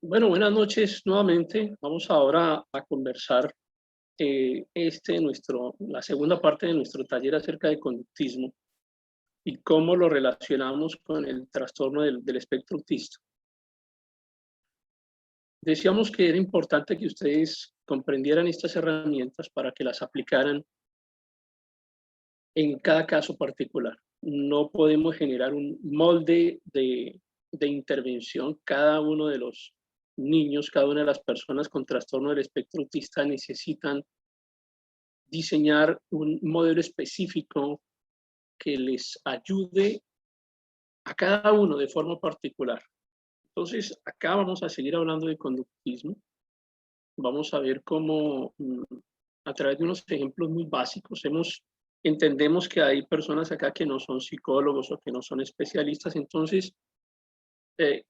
Bueno, buenas noches nuevamente. Vamos ahora a conversar la segunda parte de nuestro taller acerca de conductismo y cómo lo relacionamos con el trastorno del espectro autista. Decíamos que era importante que ustedes comprendieran estas herramientas para que las aplicaran en cada caso particular. No podemos generar un molde de intervención. Cada uno de los niños, cada una de las personas con trastorno del espectro autista necesitan diseñar un modelo específico que les ayude a cada uno de forma particular. Entonces, acá vamos a seguir hablando de conductismo. Vamos a ver cómo, a través de unos ejemplos muy básicos, entendemos que hay personas acá que no son psicólogos o que no son especialistas. Entonces,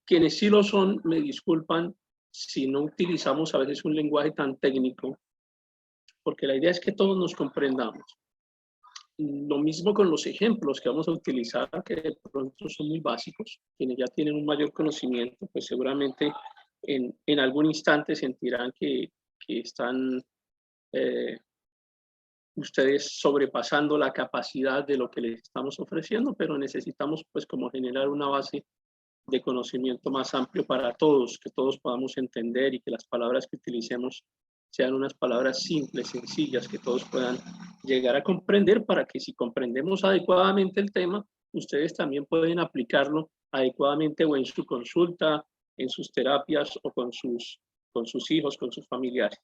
quienes sí lo son, me disculpan si no utilizamos a veces un lenguaje tan técnico, porque la idea es que todos nos comprendamos. Lo mismo con los ejemplos que vamos a utilizar, que de pronto son muy básicos. Quienes ya tienen un mayor conocimiento, pues seguramente en algún instante sentirán que están ustedes sobrepasando la capacidad de lo que les estamos ofreciendo, pero necesitamos pues como generar una base de conocimiento más amplio para todos, que todos podamos entender y que las palabras que utilicemos sean unas palabras simples, sencillas, que todos puedan llegar a comprender, para que si comprendemos adecuadamente el tema, ustedes también pueden aplicarlo adecuadamente o en su consulta, en sus terapias o con sus hijos, con sus familiares.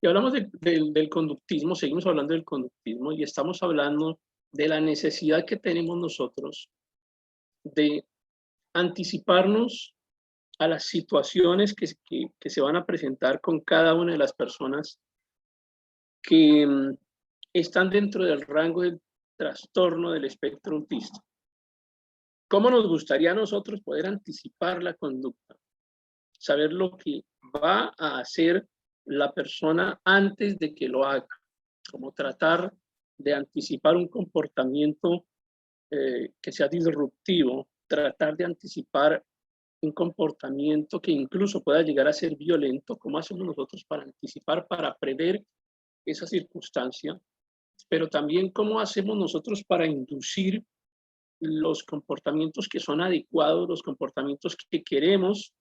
Y hablamos del conductismo, seguimos hablando del conductismo y estamos hablando de la necesidad que tenemos nosotros de anticiparnos a las situaciones que se van a presentar con cada una de las personas que están dentro del rango del trastorno del espectro autista. ¿Cómo nos gustaría a nosotros poder anticipar la conducta? Saber lo que va a hacer la persona antes de que lo haga, como tratar de anticipar un comportamiento que sea disruptivo, tratar de anticipar un comportamiento que incluso pueda llegar a ser violento. ¿Cómo hacemos nosotros para anticipar, para prever esa circunstancia? Pero también cómo hacemos nosotros para inducir los comportamientos que son adecuados, los comportamientos que queremos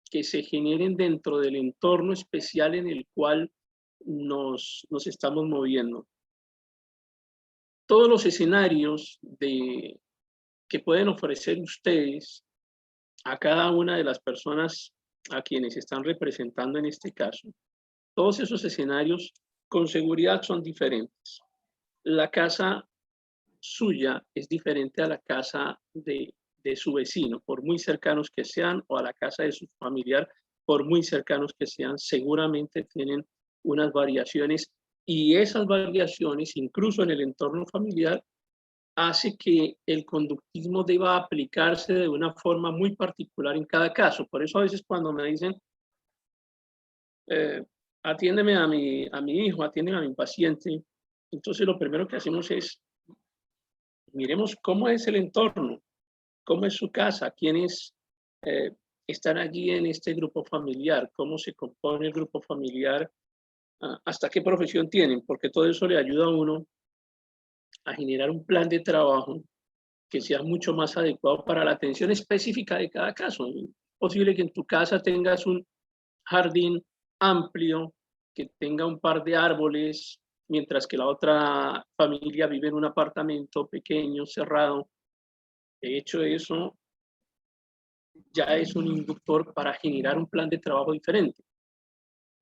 que se generen dentro del entorno especial en el cual nos estamos moviendo. Todos los escenarios que pueden ofrecer ustedes a cada una de las personas a quienes están representando en este caso, todos esos escenarios con seguridad son diferentes. La casa suya es diferente a la casa de su vecino, por muy cercanos que sean, o a la casa de su familiar, por muy cercanos que sean, seguramente tienen unas variaciones, y esas variaciones, incluso en el entorno familiar, hace que el conductismo deba aplicarse de una forma muy particular en cada caso. Por eso a veces cuando me dicen, atiéndeme a mi hijo, atiéndeme a mi paciente, entonces lo primero que hacemos es, miremos cómo es el entorno, cómo es su casa, quiénes están allí en este grupo familiar, cómo se compone el grupo familiar, hasta qué profesión tienen, porque todo eso le ayuda a uno a generar un plan de trabajo que sea mucho más adecuado para la atención específica de cada caso. Es posible que en tu casa tengas un jardín amplio, que tenga un par de árboles, mientras que la otra familia vive en un apartamento pequeño, cerrado. De hecho, eso ya es un inductor para generar un plan de trabajo diferente.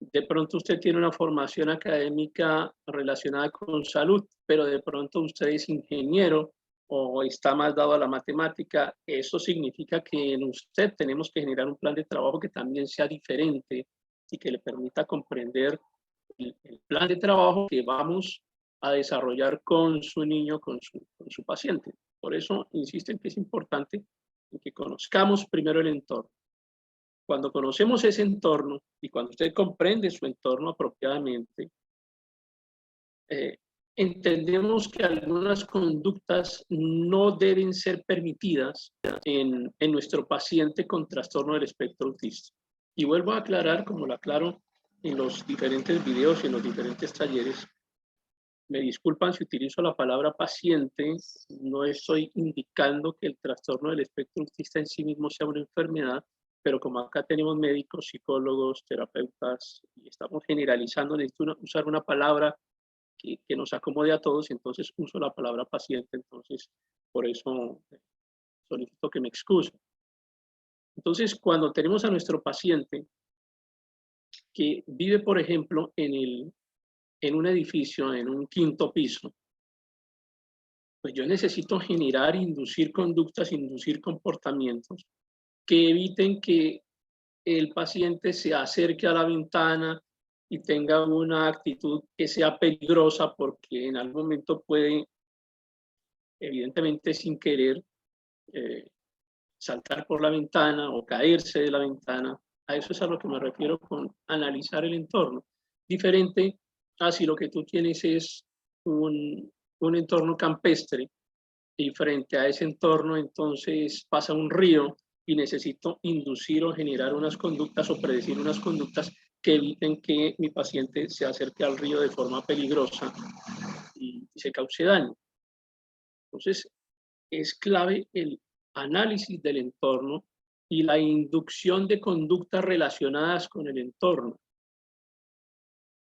De pronto usted tiene una formación académica relacionada con salud, pero de pronto usted es ingeniero o está más dado a la matemática. Eso significa que en usted tenemos que generar un plan de trabajo que también sea diferente y que le permita comprender el plan de trabajo que vamos a desarrollar con su niño, con su paciente. Por eso insisto en que es importante que conozcamos primero el entorno. Cuando conocemos ese entorno y cuando usted comprende su entorno apropiadamente, entendemos que algunas conductas no deben ser permitidas en nuestro paciente con trastorno del espectro autista. Y vuelvo a aclarar, como lo aclaro en los diferentes videos y en los diferentes talleres, me disculpan si utilizo la palabra paciente, no estoy indicando que el trastorno del espectro autista en sí mismo sea una enfermedad, pero como acá tenemos médicos, psicólogos, terapeutas, y estamos generalizando, necesito usar una palabra que nos acomode a todos, entonces uso la palabra paciente, entonces por eso solicito que me excuse. Entonces, cuando tenemos a nuestro paciente que vive, por ejemplo, en un edificio, en un quinto piso, pues yo necesito generar, inducir conductas, inducir comportamientos que eviten que el paciente se acerque a la ventana y tenga una actitud que sea peligrosa porque en algún momento puede, evidentemente sin querer, saltar por la ventana o caerse de la ventana. A eso es a lo que me refiero con analizar el entorno. Diferente a si lo que tú tienes es un entorno campestre y frente a ese entorno entonces pasa un río y necesito inducir o generar unas conductas o predecir unas conductas que eviten que mi paciente se acerque al río de forma peligrosa y se cause daño. Entonces, es clave el análisis del entorno y la inducción de conductas relacionadas con el entorno.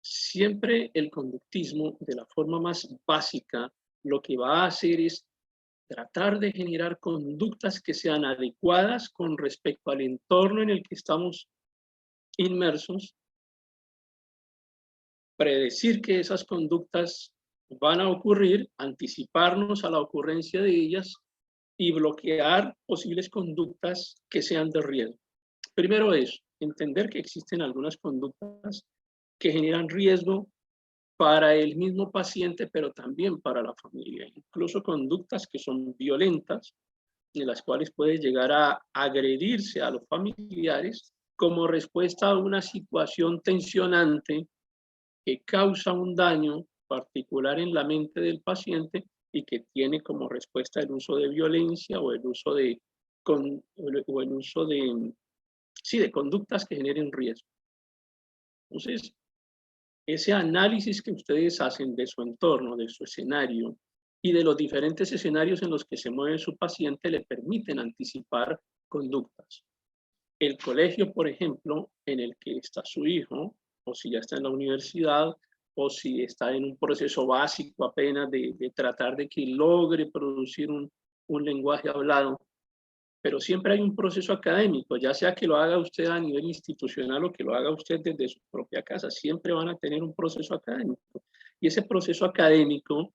Siempre el conductismo, de la forma más básica, lo que va a hacer es tratar de generar conductas que sean adecuadas con respecto al entorno en el que estamos inmersos, predecir que esas conductas van a ocurrir, anticiparnos a la ocurrencia de ellas y bloquear posibles conductas que sean de riesgo. Primero es entender que existen algunas conductas que generan riesgo para el mismo paciente, pero también para la familia. Incluso conductas que son violentas, en las cuales puede llegar a agredirse a los familiares como respuesta a una situación tensionante que causa un daño particular en la mente del paciente y que tiene como respuesta el uso de violencia o el uso de, de conductas que generen riesgo. Entonces, ese análisis que ustedes hacen de su entorno, de su escenario y de los diferentes escenarios en los que se mueve su paciente le permiten anticipar conductas. El colegio, por ejemplo, en el que está su hijo, o si ya está en la universidad, o si está en un proceso básico apenas de tratar de que logre producir un lenguaje hablado, pero siempre hay un proceso académico, ya sea que lo haga usted a nivel institucional o que lo haga usted desde su propia casa, siempre van a tener un proceso académico. Y ese proceso académico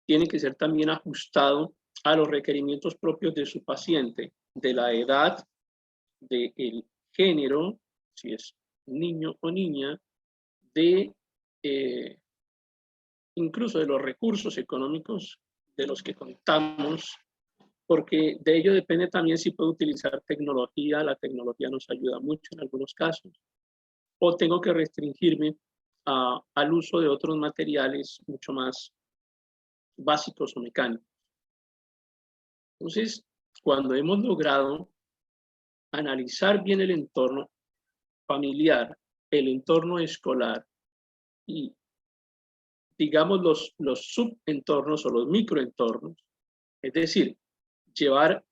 tiene que ser también ajustado a los requerimientos propios de su paciente, de la edad, del género, si es niño o niña, de incluso de los recursos económicos de los que contamos, porque de ello depende también si puedo utilizar tecnología, la tecnología nos ayuda mucho en algunos casos, o tengo que restringirme al uso de otros materiales mucho más básicos o mecánicos. Entonces, cuando hemos logrado analizar bien el entorno familiar, el entorno escolar y, digamos, los subentornos o los microentornos, es decir, llevar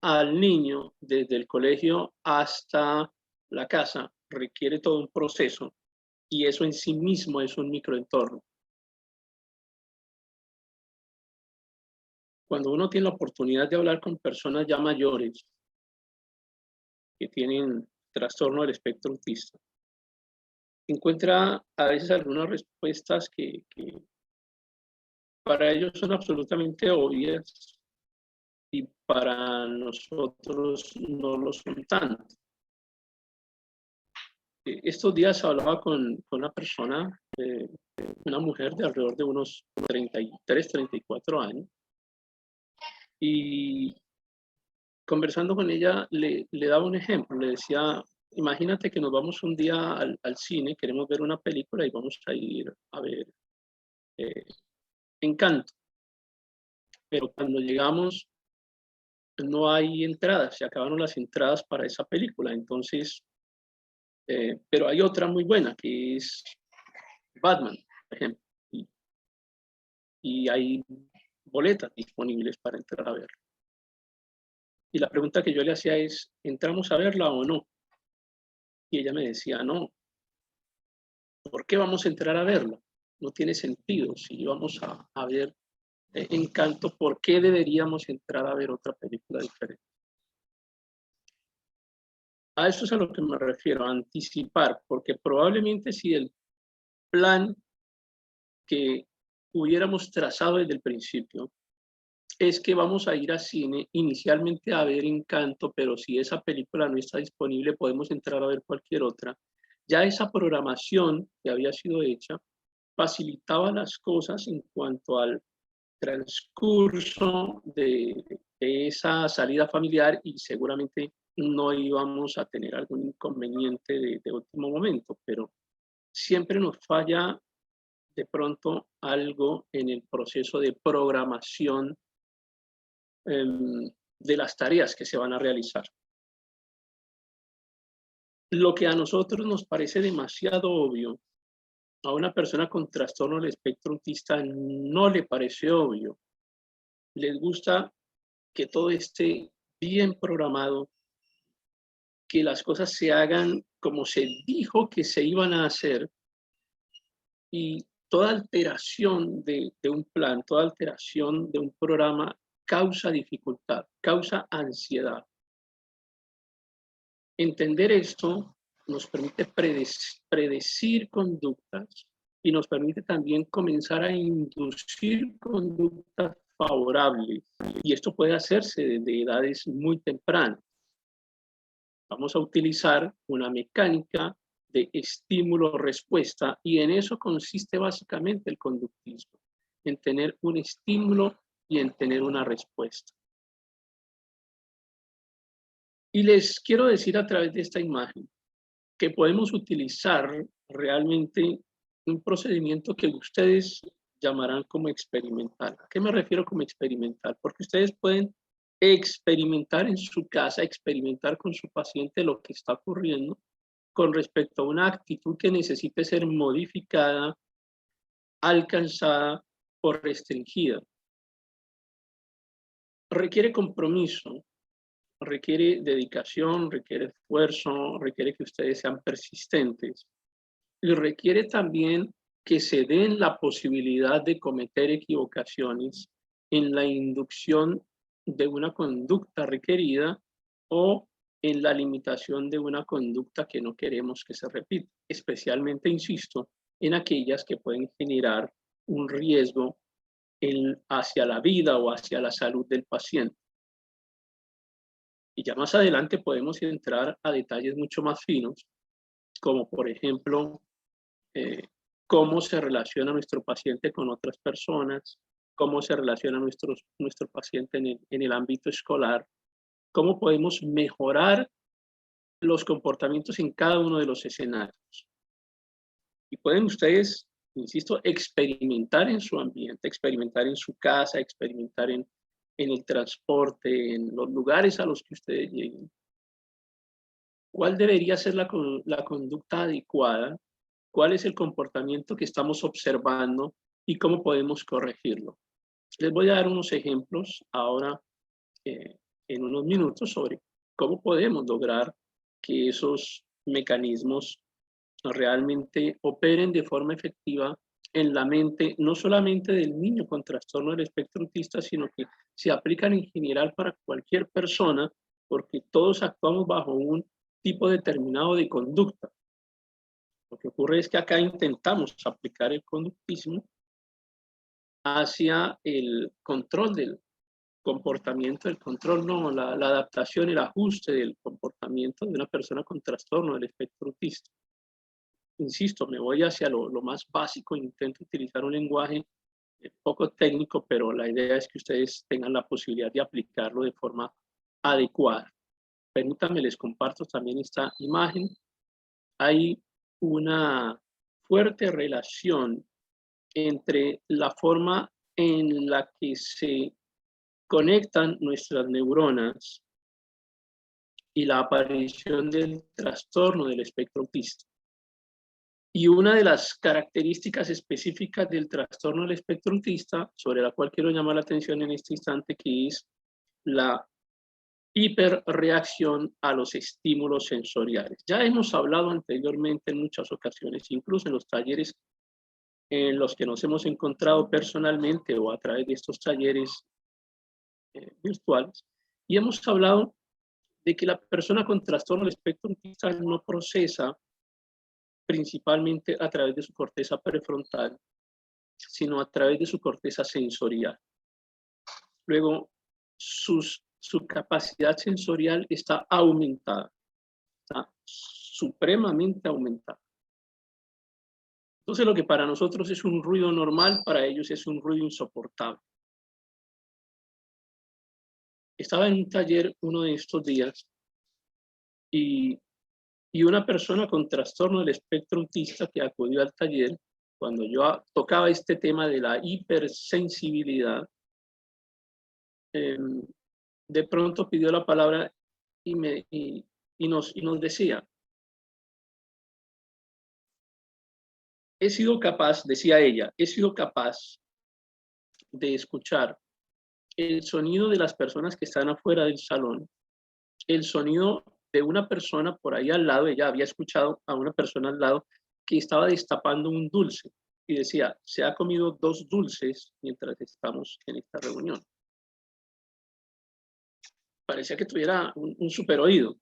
al niño desde el colegio hasta la casa requiere todo un proceso y eso en sí mismo es un microentorno. Cuando uno tiene la oportunidad de hablar con personas ya mayores que tienen trastorno del espectro autista, encuentra a veces algunas respuestas que para ellos son absolutamente obvias y para nosotros no lo son tanto. Estos días hablaba con una persona, una mujer de alrededor de unos 33, 34 años, y conversando con ella le daba un ejemplo, le decía, imagínate que nos vamos un día al cine, queremos ver una película y vamos a ir a ver Encanto. Pero cuando llegamos, no hay entradas, se acabaron las entradas para esa película. Entonces, pero hay otra muy buena, que es Batman, por ejemplo. Y hay boletas disponibles para entrar a ver. Y la pregunta que yo le hacía es, ¿entramos a verla o no? Y ella me decía, no, ¿por qué vamos a entrar a verla? No tiene sentido. Si vamos a ver Encanto, ¿por qué deberíamos entrar a ver otra película diferente? A eso es a lo que me refiero, a anticipar, porque probablemente si el plan que hubiéramos trazado desde el principio es que vamos a ir a cine inicialmente a ver Encanto, pero si esa película no está disponible, podemos entrar a ver cualquier otra. Ya esa programación que había sido hecha facilitaba las cosas en cuanto al transcurso de esa salida familiar y seguramente no íbamos a tener algún inconveniente de último momento, pero siempre nos falla de pronto algo en el proceso de programación de las tareas que se van a realizar. Lo que a nosotros nos parece demasiado obvio, a una persona con trastorno del espectro autista no le parece obvio. Les gusta que todo esté bien programado, que las cosas se hagan como se dijo que se iban a hacer, y toda alteración de un plan, toda alteración de un programa causa dificultad, causa ansiedad. Entender esto nos permite predecir conductas y nos permite también comenzar a inducir conductas favorables. Y esto puede hacerse desde edades muy tempranas. Vamos a utilizar una mecánica de estímulo-respuesta y en eso consiste básicamente el conductismo, en tener un estímulo y en tener una respuesta. Y les quiero decir a través de esta imagen que podemos utilizar realmente un procedimiento que ustedes llamarán como experimental. ¿A qué me refiero como experimental? Porque ustedes pueden experimentar en su casa, experimentar con su paciente lo que está ocurriendo con respecto a una actitud que necesite ser modificada, alcanzada o restringida. Requiere compromiso, requiere dedicación, requiere esfuerzo, requiere que ustedes sean persistentes y requiere también que se den la posibilidad de cometer equivocaciones en la inducción de una conducta requerida o en la limitación de una conducta que no queremos que se repita, especialmente, insisto, en aquellas que pueden generar un riesgo hacia la vida o hacia la salud del paciente. Y ya más adelante podemos entrar a detalles mucho más finos, como por ejemplo, cómo se relaciona nuestro paciente con otras personas, cómo se relaciona nuestro paciente en el ámbito escolar, cómo podemos mejorar los comportamientos en cada uno de los escenarios. Y pueden ustedes, insisto, experimentar en su ambiente, experimentar en su casa, experimentar en el transporte, en los lugares a los que ustedes lleguen. ¿Cuál debería ser la conducta adecuada? ¿Cuál es el comportamiento que estamos observando y cómo podemos corregirlo? Les voy a dar unos ejemplos ahora en unos minutos sobre cómo podemos lograr que esos mecanismos realmente operen de forma efectiva en la mente, no solamente del niño con trastorno del espectro autista, sino que se aplican en general para cualquier persona, porque todos actuamos bajo un tipo determinado de conducta. Lo que ocurre es que acá intentamos aplicar el conductismo hacia el control del comportamiento, el control no, la adaptación, el ajuste del comportamiento de una persona con trastorno del espectro autista. Insisto, me voy hacia lo más básico, intento utilizar un lenguaje poco técnico, pero la idea es que ustedes tengan la posibilidad de aplicarlo de forma adecuada. Permítanme, les comparto también esta imagen. Hay una fuerte relación entre la forma en la que se conectan nuestras neuronas y la aparición del trastorno del espectro autista. Y una de las características específicas del trastorno del espectro autista, sobre la cual quiero llamar la atención en este instante, que es la hiperreacción a los estímulos sensoriales. Ya hemos hablado anteriormente en muchas ocasiones, incluso en los talleres en los que nos hemos encontrado personalmente o a través de estos talleres virtuales, y hemos hablado de que la persona con trastorno del espectro autista no procesa principalmente a través de su corteza prefrontal, sino a través de su corteza sensorial. Luego, su capacidad sensorial está aumentada, está supremamente aumentada. Entonces, lo que para nosotros es un ruido normal, para ellos es un ruido insoportable. Estaba en un taller uno de estos días y una persona con trastorno del espectro autista que acudió al taller, cuando yo tocaba este tema de la hipersensibilidad, de pronto pidió la palabra y nos decía, he sido capaz, decía ella, he sido capaz de escuchar el sonido de las personas que están afuera del salón, el sonido de una persona por ahí al lado. Ella había escuchado a una persona al lado que estaba destapando un dulce y decía, se ha comido 2 dulces mientras estamos en esta reunión. Parecía que tuviera un super oído.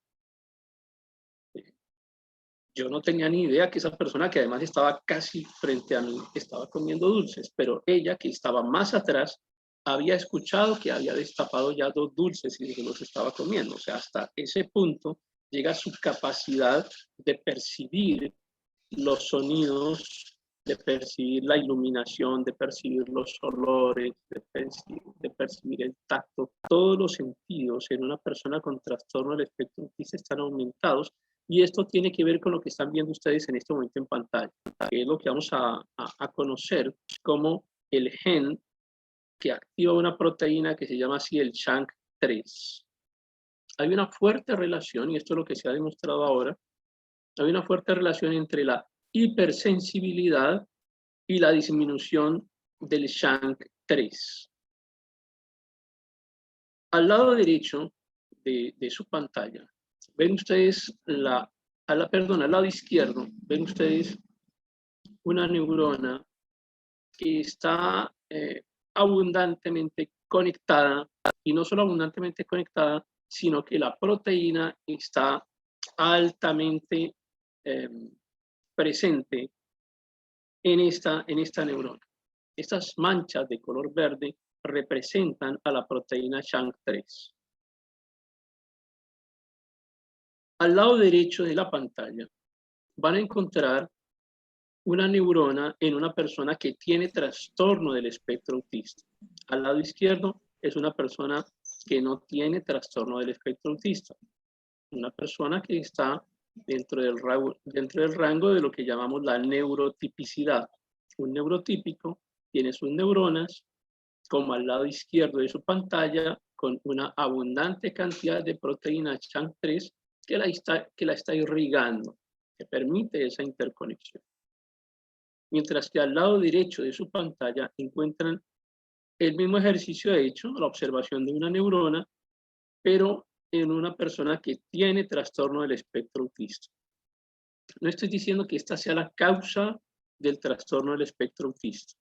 Yo no tenía ni idea que esa persona, que además estaba casi frente a mí, estaba comiendo dulces, pero ella, que estaba más atrás, había escuchado que había destapado ya 2 dulces y que los estaba comiendo. O sea, hasta ese punto llega su capacidad de percibir los sonidos, de percibir la iluminación, de percibir los olores, de percibir el tacto. Todos los sentidos en una persona con trastorno del espectro autista están aumentados, y esto tiene que ver con lo que están viendo ustedes en este momento en pantalla, que es lo que vamos a conocer como el gen que activa una proteína que se llama así el SHANK3. Hay una fuerte relación, y esto es lo que se ha demostrado ahora, hay una fuerte relación entre la hipersensibilidad y la disminución del SHANK3. Al lado derecho de su pantalla, ven ustedes al lado izquierdo, ven ustedes una neurona que está abundantemente conectada, y no solo abundantemente conectada, sino que la proteína está altamente presente en esta neurona. Estas manchas de color verde representan a la proteína SHANK3. Al lado derecho de la pantalla van a encontrar una neurona en una persona que tiene trastorno del espectro autista. Al lado izquierdo es una persona que no tiene trastorno del espectro autista. Una persona que está dentro del rango de lo que llamamos la neurotipicidad. Un neurotípico tiene sus neuronas, como al lado izquierdo de su pantalla, con una abundante cantidad de proteína SHANK3 que la está irrigando, que permite esa interconexión. Mientras que al lado derecho de su pantalla encuentran el mismo ejercicio hecho, la observación de una neurona, pero en una persona que tiene trastorno del espectro autista. No estoy diciendo que esta sea la causa del trastorno del espectro autista.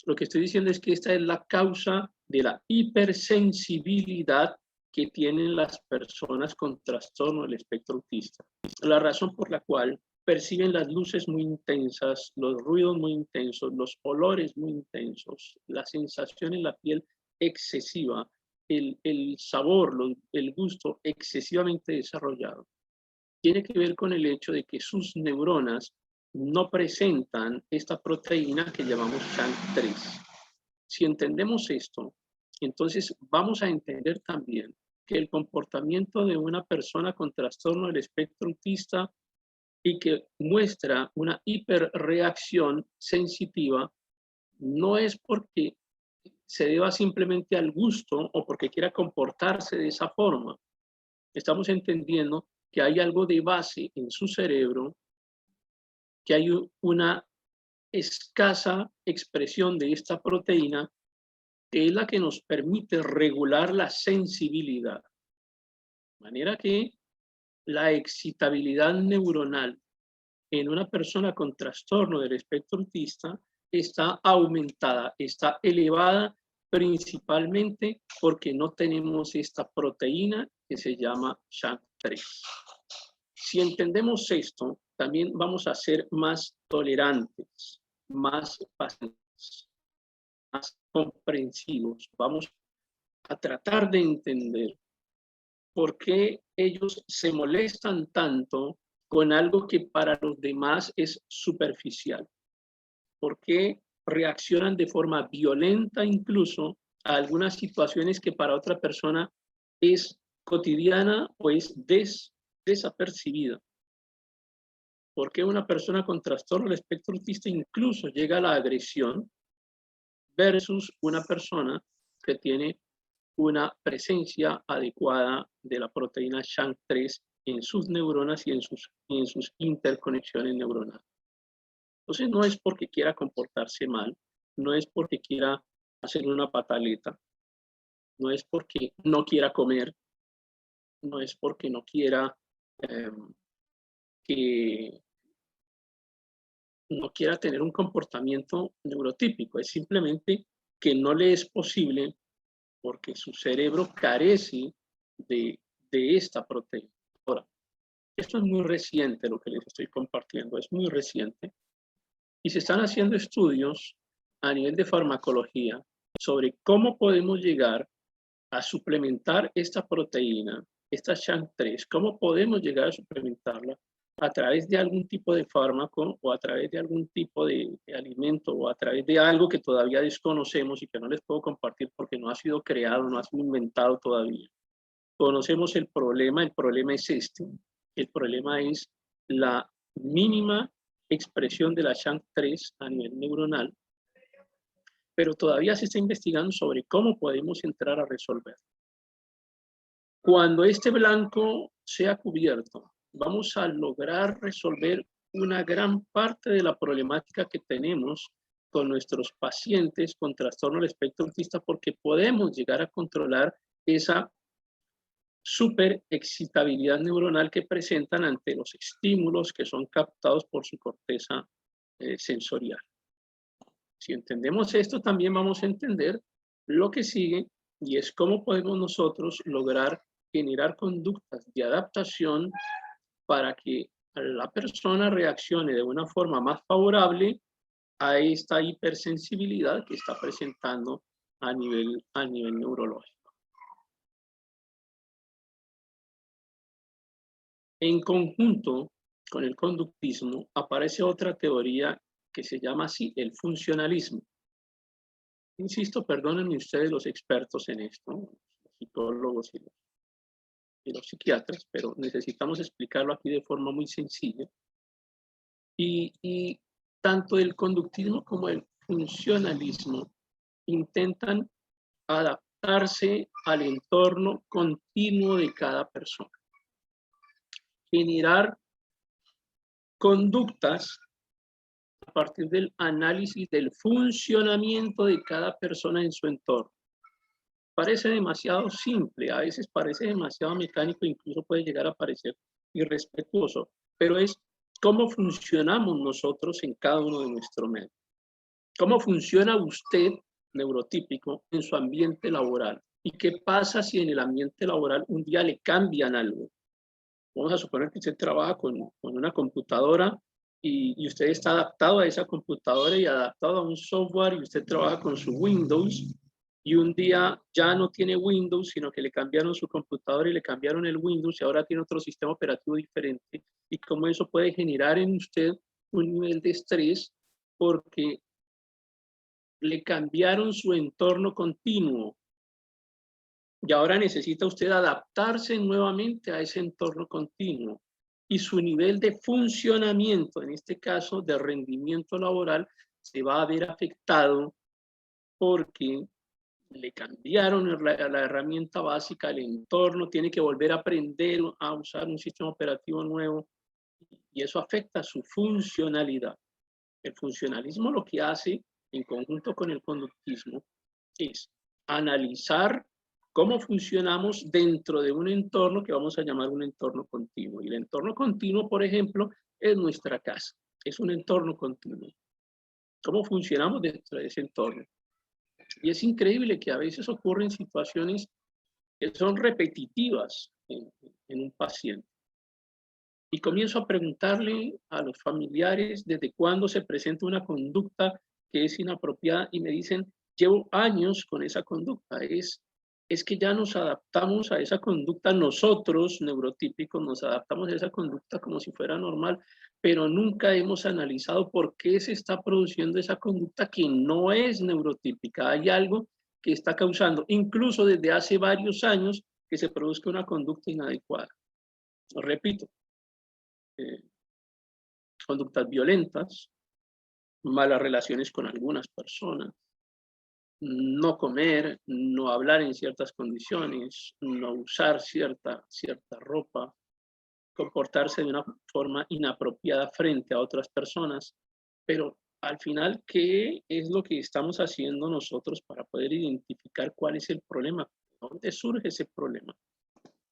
Lo que estoy diciendo es que esta es la causa de la hipersensibilidad que tienen las personas con trastorno del espectro autista. La razón por la cual perciben las luces muy intensas, los ruidos muy intensos, los olores muy intensos, la sensación en la piel excesiva, el sabor, el gusto excesivamente desarrollado, tiene que ver con el hecho de que sus neuronas no presentan esta proteína que llamamos SHANK3. Si entendemos esto, entonces vamos a entender también que el comportamiento de una persona con trastorno del espectro autista y que muestra una hiperreacción sensitiva no es porque se deba simplemente al gusto o porque quiera comportarse de esa forma. Estamos entendiendo que hay algo de base en su cerebro, que hay una escasa expresión de esta proteína, que es la que nos permite regular la sensibilidad. De manera que la excitabilidad neuronal en una persona con trastorno del espectro autista está aumentada, está elevada, principalmente porque no tenemos esta proteína que se llama SHANK3. Si entendemos esto, también vamos a ser más tolerantes, más pacientes, más comprensivos. Vamos a tratar de entender por qué ellos se molestan tanto con algo que para los demás es superficial. ¿Por qué reaccionan de forma violenta incluso a algunas situaciones que para otra persona es cotidiana o es desapercibida? ¿Por qué una persona con trastorno del espectro autista incluso llega a la agresión versus una persona que tiene una presencia adecuada de la proteína SHANK3 en sus neuronas y en sus interconexiones neuronales? Entonces no es porque quiera comportarse mal, no es porque quiera hacer una pataleta, no es porque no quiera comer, no es porque no quiera que no quiera tener un comportamiento neurotípico, es simplemente que no le es posible porque su cerebro carece de esta proteína. Ahora, esto es muy reciente lo que les estoy compartiendo, es muy reciente. Y se están haciendo estudios a nivel de farmacología sobre cómo podemos llegar a suplementar esta proteína, esta SHANK3, cómo podemos llegar a suplementarla a través de algún tipo de fármaco o a través de algún tipo de alimento o a través de algo que todavía desconocemos y que no les puedo compartir porque no ha sido creado, no ha sido inventado todavía. Conocemos el problema es este. El problema es la mínima expresión de la SHANK3 a nivel neuronal, pero todavía se está investigando sobre cómo podemos entrar a resolver. Cuando este blanco sea cubierto, vamos a lograr resolver una gran parte de la problemática que tenemos con nuestros pacientes con trastorno del espectro autista, porque podemos llegar a controlar esa superexcitabilidad neuronal que presentan ante los estímulos que son captados por su corteza sensorial. Si entendemos esto, también vamos a entender lo que sigue, y es cómo podemos nosotros lograr generar conductas de adaptación para que la persona reaccione de una forma más favorable a esta hipersensibilidad que está presentando a nivel neurológico. En conjunto con el conductismo aparece otra teoría que se llama así el funcionalismo. Insisto, perdónenme ustedes los expertos en esto, los psicólogos y los psiquiatras, pero necesitamos explicarlo aquí de forma muy sencilla. Y tanto el conductismo como el funcionalismo intentan adaptarse al entorno continuo de cada persona. Generar conductas a partir del análisis del funcionamiento de cada persona en su entorno. Parece demasiado simple, a veces parece demasiado mecánico, incluso puede llegar a parecer irrespetuoso, pero es cómo funcionamos nosotros en cada uno de nuestros medios. ¿Cómo funciona usted, neurotípico, en su ambiente laboral? ¿Y qué pasa si en el ambiente laboral un día le cambian algo? Vamos a suponer que usted trabaja con una computadora y usted está adaptado a esa computadora y adaptado a un software, y usted trabaja con su Windows, y un día ya no tiene Windows, sino que le cambiaron su computadora y le cambiaron el Windows y ahora tiene otro sistema operativo diferente, y cómo eso puede generar en usted un nivel de estrés porque le cambiaron su entorno continuo y ahora necesita usted adaptarse nuevamente a ese entorno continuo, y su nivel de funcionamiento, en este caso de rendimiento laboral, se va a ver afectado porque le cambiaron la herramienta básica, el entorno, tiene que volver a aprender a usar un sistema operativo nuevo y eso afecta su funcionalidad. El funcionalismo lo que hace en conjunto con el conductismo es analizar cómo funcionamos dentro de un entorno que vamos a llamar un entorno continuo. Y el entorno continuo, por ejemplo, es nuestra casa. Es un entorno continuo. ¿Cómo funcionamos dentro de ese entorno? Y es increíble que a veces ocurren situaciones que son repetitivas en un paciente. Y comienzo a preguntarle a los familiares desde cuándo se presenta una conducta que es inapropiada y me dicen, llevo años con esa conducta. Es que ya nos adaptamos a esa conducta, nosotros neurotípicos nos adaptamos a esa conducta como si fuera normal, pero nunca hemos analizado por qué se está produciendo esa conducta que no es neurotípica. Hay algo que está causando, incluso desde hace varios años, que se produzca una conducta inadecuada. Repito, eh, conductas violentas, malas relaciones con algunas personas, no comer, no hablar en ciertas condiciones, no usar cierta ropa, comportarse de una forma inapropiada frente a otras personas. Pero al final, ¿qué es lo que estamos haciendo nosotros para poder identificar cuál es el problema? ¿Dónde surge ese problema?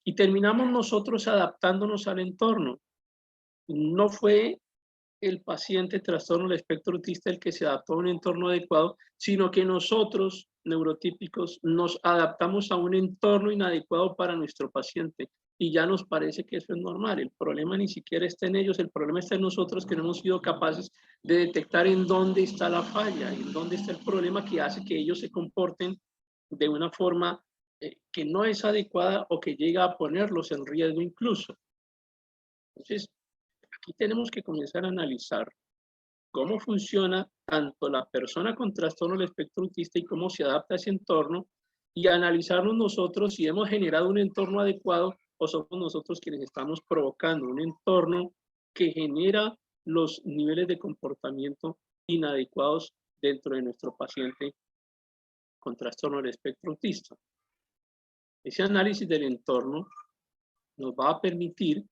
Y terminamos nosotros adaptándonos al entorno. No fue el paciente trastorno del espectro autista el que se adaptó a un entorno adecuado, sino que nosotros, neurotípicos, nos adaptamos a un entorno inadecuado para nuestro paciente y ya nos parece que eso es normal. El problema ni siquiera está en ellos, el problema está en nosotros que no hemos sido capaces de detectar en dónde está la falla, en dónde está el problema que hace que ellos se comporten de una forma que no es adecuada o que llega a ponerlos en riesgo incluso. Entonces, aquí tenemos que comenzar a analizar cómo funciona tanto la persona con trastorno del espectro autista y cómo se adapta a ese entorno y analizarnos nosotros si hemos generado un entorno adecuado o somos nosotros quienes estamos provocando un entorno que genera los niveles de comportamiento inadecuados dentro de nuestro paciente con trastorno del espectro autista. Ese análisis del entorno nos va a permitir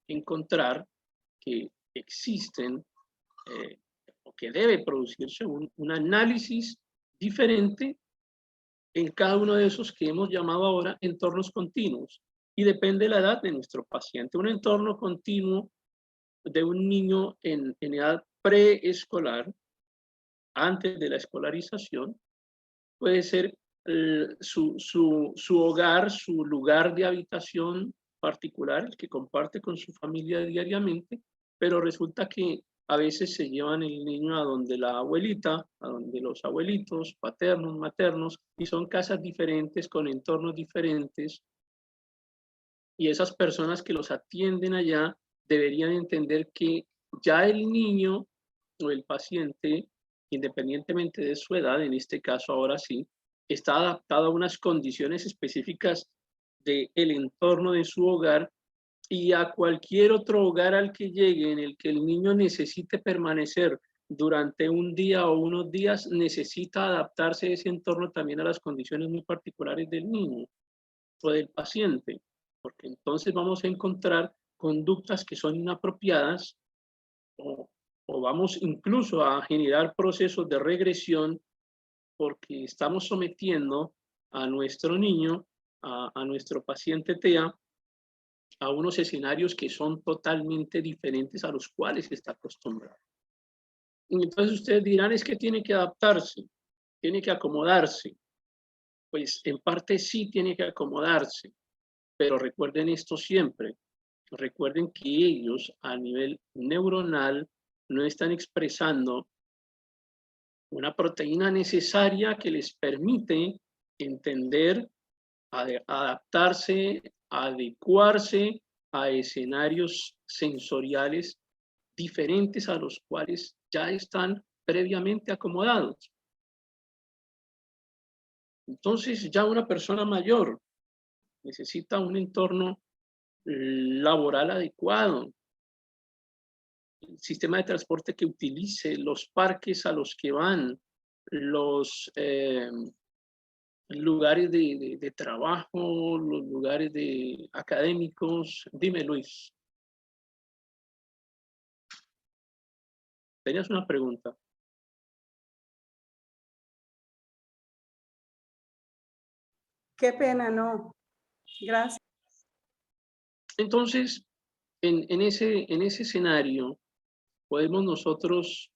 encontrar que existen o que debe producirse un análisis diferente en cada uno de esos que hemos llamado ahora entornos continuos. Y depende de la edad de nuestro paciente. Un entorno continuo de un niño en edad preescolar, antes de la escolarización, puede ser su hogar, su lugar de habitación particular, el que comparte con su familia diariamente, pero resulta que a veces se llevan el niño a donde la abuelita, a donde los abuelitos, paternos, maternos, y son casas diferentes, con entornos diferentes, y esas personas que los atienden allá deberían entender que ya el niño o el paciente, independientemente de su edad, en este caso ahora sí, está adaptado a unas condiciones específicas del entorno de su hogar y a cualquier otro hogar al que llegue en el que el niño necesite permanecer durante un día o unos días, necesita adaptarse a ese entorno también a las condiciones muy particulares del niño o del paciente, porque entonces vamos a encontrar conductas que son inapropiadas o vamos incluso a generar procesos de regresión porque estamos sometiendo a nuestro niño, a nuestro paciente TEA, a unos escenarios que son totalmente diferentes a los cuales está acostumbrado. Y entonces ustedes dirán, es que tiene que adaptarse, tiene que acomodarse. Pues en parte sí tiene que acomodarse, pero recuerden esto siempre. Recuerden que ellos a nivel neuronal no están expresando una proteína necesaria que les permite entender, adaptarse, adecuarse a escenarios sensoriales diferentes a los cuales ya están previamente acomodados. Entonces ya una persona mayor necesita un entorno laboral adecuado, el sistema de transporte que utilice, los parques a los que van, los lugares de trabajo, los lugares de académicos. Dime, Luis, tenías una pregunta. Qué pena, no. Gracias. Entonces, en ese escenario, podemos nosotros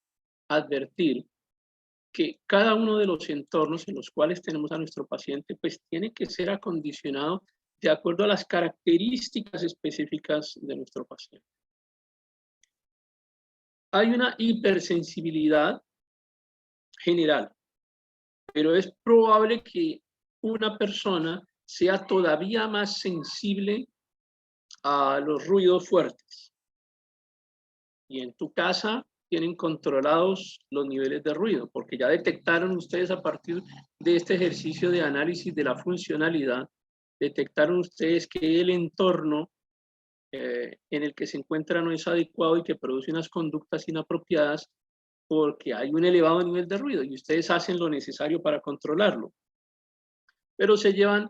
advertir que cada uno de los entornos en los cuales tenemos a nuestro paciente, pues tiene que ser acondicionado de acuerdo a las características específicas de nuestro paciente. Hay una hipersensibilidad general, pero es probable que una persona sea todavía más sensible a los ruidos fuertes. Y en tu casa tienen controlados los niveles de ruido, porque ya detectaron ustedes a partir de este ejercicio de análisis de la funcionalidad, detectaron ustedes que el entorno en el que se encuentra no es adecuado y que produce unas conductas inapropiadas porque hay un elevado nivel de ruido y ustedes hacen lo necesario para controlarlo. Pero se llevan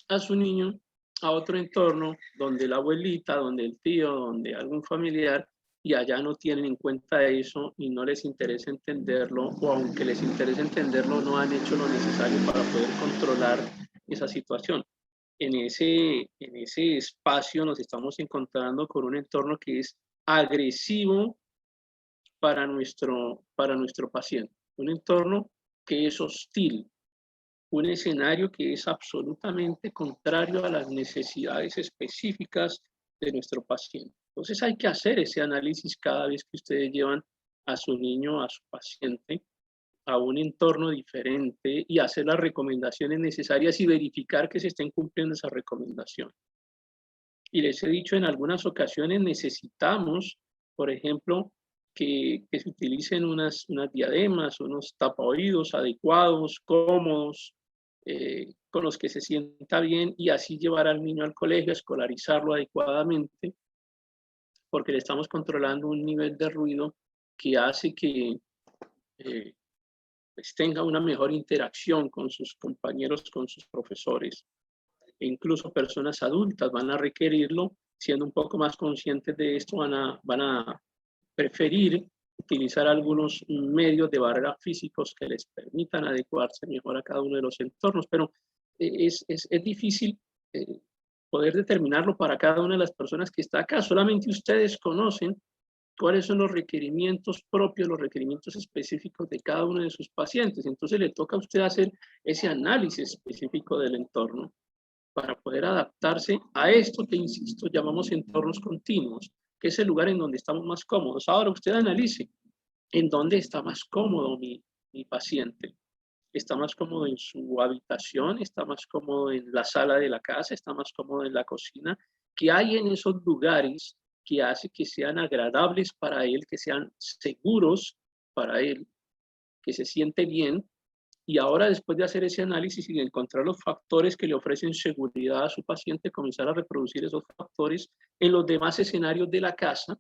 a su niño a otro entorno donde la abuelita, donde el tío, donde algún familiar, y allá no tienen en cuenta eso y no les interesa entenderlo, o aunque les interesa entenderlo, no han hecho lo necesario para poder controlar esa situación. En ese espacio nos estamos encontrando con un entorno que es agresivo para nuestro paciente, un entorno que es hostil, un escenario que es absolutamente contrario a las necesidades específicas de nuestro paciente. Entonces hay que hacer ese análisis cada vez que ustedes llevan a su niño, a su paciente, a un entorno diferente y hacer las recomendaciones necesarias y verificar que se estén cumpliendo esas recomendaciones. Y les he dicho en algunas ocasiones, necesitamos, por ejemplo, que se utilicen unas diademas, unos tapaoídos adecuados, cómodos, con los que se sienta bien y así llevar al niño al colegio, escolarizarlo adecuadamente, porque le estamos controlando un nivel de ruido que hace que pues tenga una mejor interacción con sus compañeros, con sus profesores. E incluso personas adultas van a requerirlo, siendo un poco más conscientes de esto, van a preferir utilizar algunos medios de barrera físicos que les permitan adecuarse mejor a cada uno de los entornos, pero es difícil poder determinarlo para cada una de las personas que está acá. Solamente ustedes conocen cuáles son los requerimientos propios, los requerimientos específicos de cada uno de sus pacientes. Entonces le toca a usted hacer ese análisis específico del entorno para poder adaptarse a esto que, insisto, llamamos entornos continuos, que es el lugar en donde estamos más cómodos. Ahora usted analice en dónde está más cómodo mi paciente. ¿Está más cómodo en su habitación? ¿Está más cómodo en la sala de la casa? ¿Está más cómodo en la cocina? ¿Qué hay en esos lugares que hace que sean agradables para él, que sean seguros para él, que se siente bien? Y ahora, después de hacer ese análisis y de encontrar los factores que le ofrecen seguridad a su paciente, comenzar a reproducir esos factores en los demás escenarios de la casa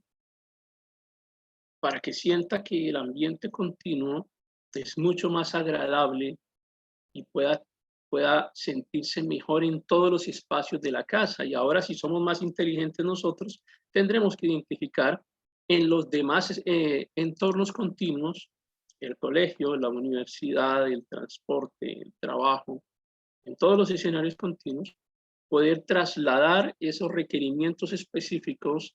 para que sienta que el ambiente continuo es mucho más agradable y pueda sentirse mejor en todos los espacios de la casa. Y ahora, si somos más inteligentes nosotros, tendremos que identificar en los demás entornos continuos, el colegio, la universidad, el transporte, el trabajo, en todos los escenarios continuos, poder trasladar esos requerimientos específicos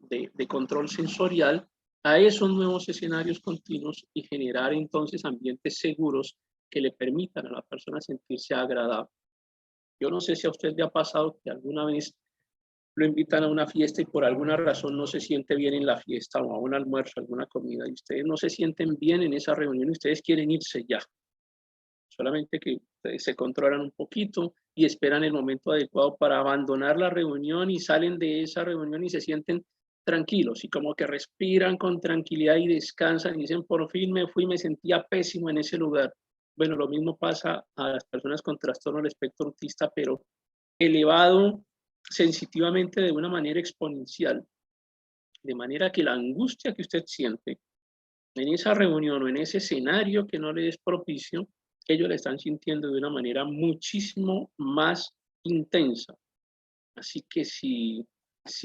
de control sensorial a esos nuevos escenarios continuos y generar entonces ambientes seguros que le permitan a la persona sentirse agradable. Yo no sé si a usted le ha pasado que alguna vez lo invitan a una fiesta y por alguna razón no se siente bien en la fiesta o a un almuerzo, alguna comida, y ustedes no se sienten bien en esa reunión y ustedes quieren irse ya. Solamente que ustedes se controlan un poquito y esperan el momento adecuado para abandonar la reunión y salen de esa reunión y se sienten tranquilos y como que respiran con tranquilidad y descansan y dicen, por fin me fui, me sentía pésimo en ese lugar. Bueno, lo mismo pasa a las personas con trastorno del espectro autista, pero elevado sensitivamente de una manera exponencial, de manera que la angustia que usted siente en esa reunión o en ese escenario que no le es propicio, ellos la están sintiendo de una manera muchísimo más intensa. Así que si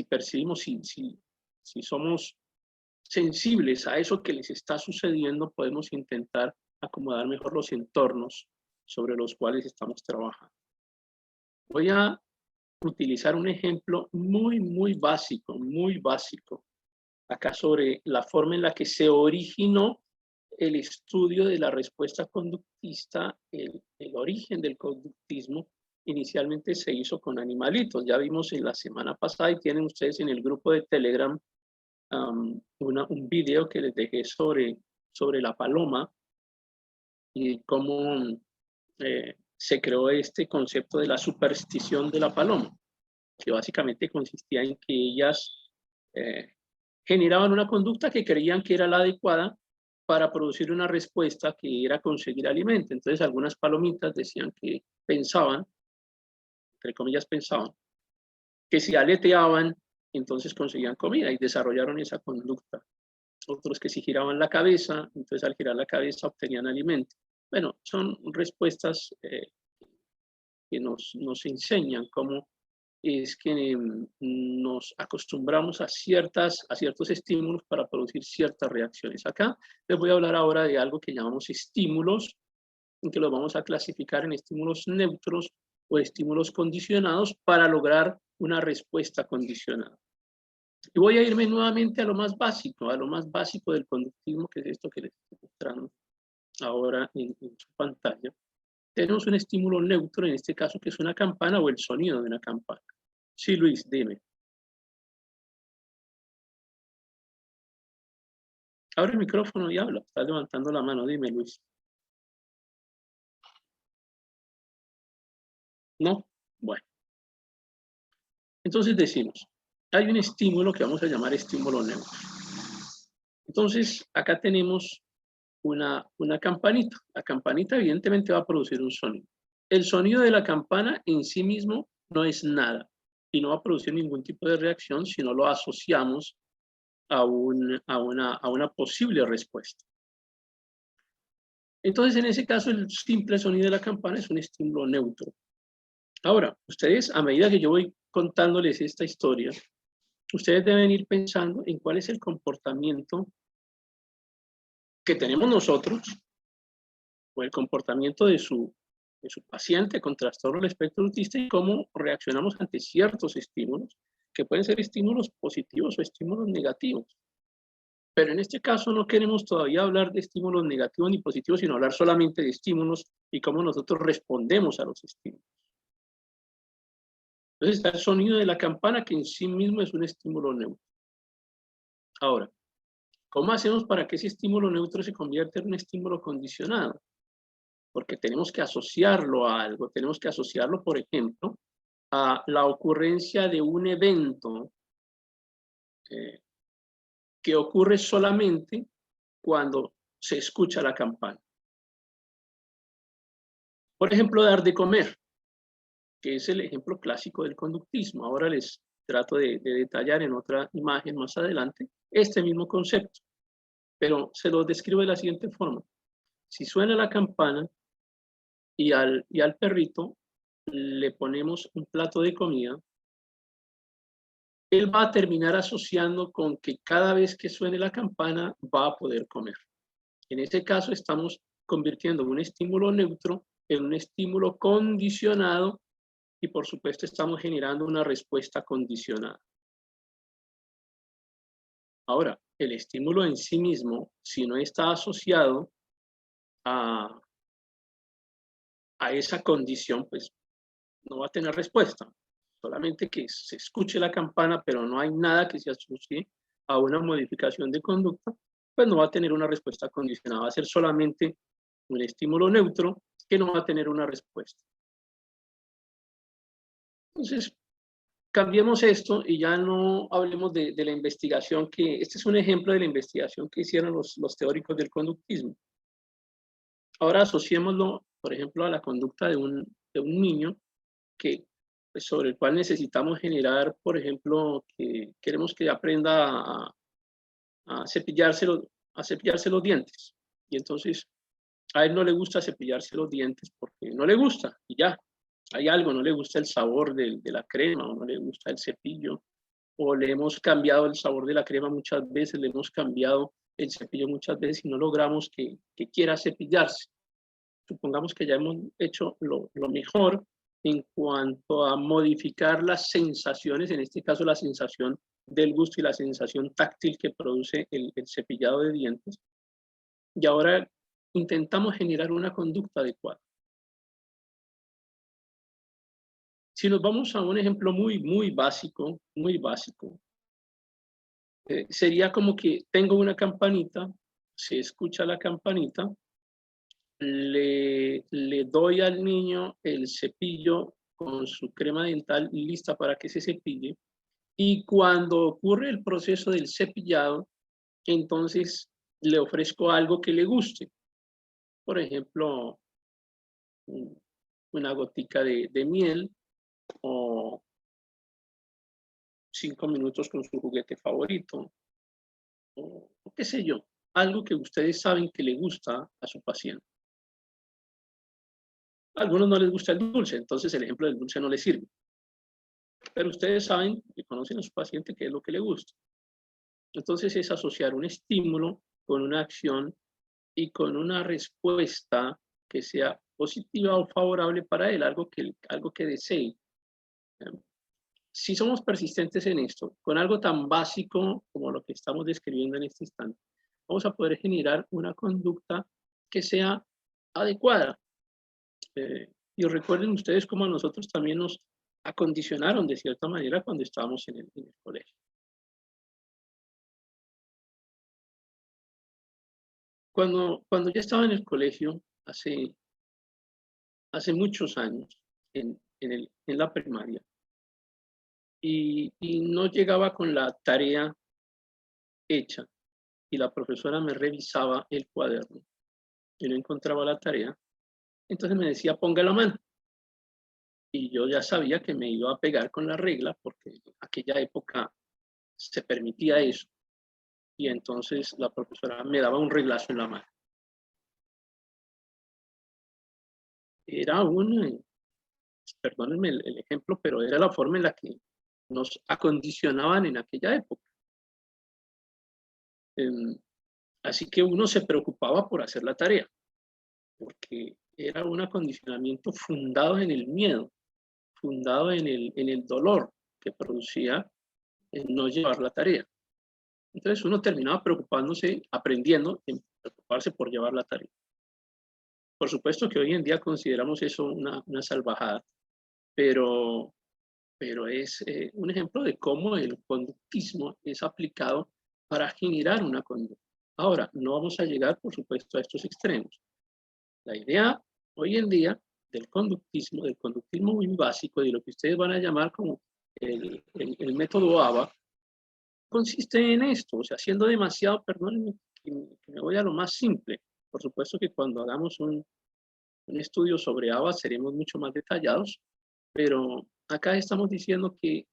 percibimos, si somos sensibles a eso que les está sucediendo, podemos intentar acomodar mejor los entornos sobre los cuales estamos trabajando. Voy a utilizar un ejemplo muy básico, acá sobre la forma en la que se originó el estudio de la respuesta conductista. El origen del conductismo inicialmente se hizo con animalitos. Ya vimos en la semana pasada y tienen ustedes en el grupo de Telegram un video que les dejé sobre la paloma y cómo se creó este concepto de la superstición de la paloma, que básicamente consistía en que ellas generaban una conducta que creían que era la adecuada para producir una respuesta que era conseguir alimento. Entonces algunas palomitas decían que pensaban, entre comillas pensaban, que si aleteaban, entonces conseguían comida y desarrollaron esa conducta. Otros que si giraban la cabeza, entonces al girar la cabeza obtenían alimento. Bueno, son respuestas que nos enseñan cómo es que nos acostumbramos a ciertos estímulos para producir ciertas reacciones. Acá les voy a hablar ahora de algo que llamamos estímulos, en que los vamos a clasificar en estímulos neutros o estímulos condicionados para lograr una respuesta condicionada. Y voy a irme nuevamente a lo más básico del conductismo, que es esto que les estoy mostrando ahora en su pantalla. Tenemos un estímulo neutro, en este caso, que es una campana o el sonido de una campana. Sí, Luis, dime. Abre el micrófono y habla. Estás levantando la mano. Dime, Luis. ¿No? Bueno. Entonces decimos, hay un estímulo que vamos a llamar estímulo neutro. Entonces, acá tenemos una campanita. La campanita evidentemente va a producir un sonido. El sonido de la campana en sí mismo no es nada y no va a producir ningún tipo de reacción si no lo asociamos a una posible respuesta. Entonces, en ese caso, el simple sonido de la campana es un estímulo neutro. Ahora, ustedes, a medida que yo voy contándoles esta historia, ustedes deben ir pensando en cuál es el comportamiento que tenemos nosotros o el comportamiento de su paciente con trastorno del espectro autista y cómo reaccionamos ante ciertos estímulos, que pueden ser estímulos positivos o estímulos negativos. Pero en este caso no queremos todavía hablar de estímulos negativos ni positivos, sino hablar solamente de estímulos y cómo nosotros respondemos a los estímulos. Entonces está el sonido de la campana, que en sí mismo es un estímulo neutro. Ahora, ¿cómo hacemos para que ese estímulo neutro se convierta en un estímulo condicionado? Porque tenemos que asociarlo a algo. Tenemos que asociarlo, por ejemplo, a la ocurrencia de un evento que ocurre solamente cuando se escucha la campana. Por ejemplo, dar de comer, que es el ejemplo clásico del conductismo. Ahora les trato de detallar en otra imagen más adelante este mismo concepto, pero se lo describo de la siguiente forma. Si suena la campana y al perrito le ponemos un plato de comida, él va a terminar asociando con que cada vez que suene la campana va a poder comer. En este caso estamos convirtiendo un estímulo neutro en un estímulo condicionado y por supuesto estamos generando una respuesta condicionada. Ahora, el estímulo en sí mismo, si no está asociado a esa condición, pues no va a tener respuesta. Solamente que se escuche la campana, pero no hay nada que se asocie a una modificación de conducta, pues no va a tener una respuesta condicionada. Va a ser solamente un estímulo neutro que no va a tener una respuesta. Entonces, cambiemos esto y ya no hablemos de la investigación que... Este es un ejemplo de la investigación que hicieron los teóricos del conductismo. Ahora asociémoslo, por ejemplo, a la conducta de un niño que, pues, sobre el cual necesitamos generar, por ejemplo, que queremos que aprenda a cepillarse los dientes. Y entonces A él no le gusta cepillarse los dientes porque no le gusta y ya. Hay algo, no le gusta el sabor de la crema o no le gusta el cepillo, o le hemos cambiado el sabor de la crema muchas veces, le hemos cambiado el cepillo muchas veces y no logramos que quiera cepillarse. Supongamos que ya hemos hecho lo mejor en cuanto a modificar las sensaciones, en este caso la sensación del gusto y la sensación táctil que produce el cepillado de dientes. Y ahora intentamos generar una conducta adecuada. Si nos vamos a un ejemplo muy básico, sería como que tengo una campanita, se escucha la campanita, le doy al niño el cepillo con su crema dental lista para que se cepille, y cuando ocurre el proceso del cepillado, entonces le ofrezco algo que le guste. Por ejemplo, una gotica de miel o 5 minutos con su juguete favorito, o qué sé yo, algo que ustedes saben que le gusta a su paciente. A algunos no les gusta el dulce, entonces el ejemplo del dulce no les sirve. Pero ustedes saben y conocen a su paciente qué es lo que le gusta. Entonces es asociar un estímulo con una acción y con una respuesta que sea positiva o favorable para él, algo que desee. Si somos persistentes en esto, con algo tan básico como lo que estamos describiendo en este instante, vamos a poder generar una conducta que sea adecuada. Y recuerden ustedes cómo a nosotros también nos acondicionaron de cierta manera cuando estábamos en el colegio. Cuando ya estaba en el colegio, hace muchos años, en la primaria, y no llegaba con la tarea hecha, y la profesora me revisaba el cuaderno y no encontraba la tarea, entonces me decía, ponga la mano. Y yo ya sabía que me iba a pegar con la regla, porque en aquella época se permitía eso. Y entonces la profesora me daba un reglazo en la mano. Era perdónenme el ejemplo, pero era la forma en la que nos acondicionaban en aquella época. Así que uno se preocupaba por hacer la tarea, porque era un acondicionamiento fundado en el miedo, fundado en el dolor que producía el no llevar la tarea. Entonces uno terminaba preocupándose, aprendiendo, en preocuparse por llevar la tarea. Por supuesto que hoy en día consideramos eso una salvajada, pero es un ejemplo de cómo el conductismo es aplicado para generar una conducta. Ahora, no vamos a llegar, por supuesto, a estos extremos. La idea hoy en día del conductismo muy básico, de lo que ustedes van a llamar como el método ABA, consiste en esto, o sea, siendo demasiado, perdónenme, que me voy a lo más simple. Por supuesto que cuando hagamos un estudio sobre ABA seremos mucho más detallados, pero acá estamos diciendo que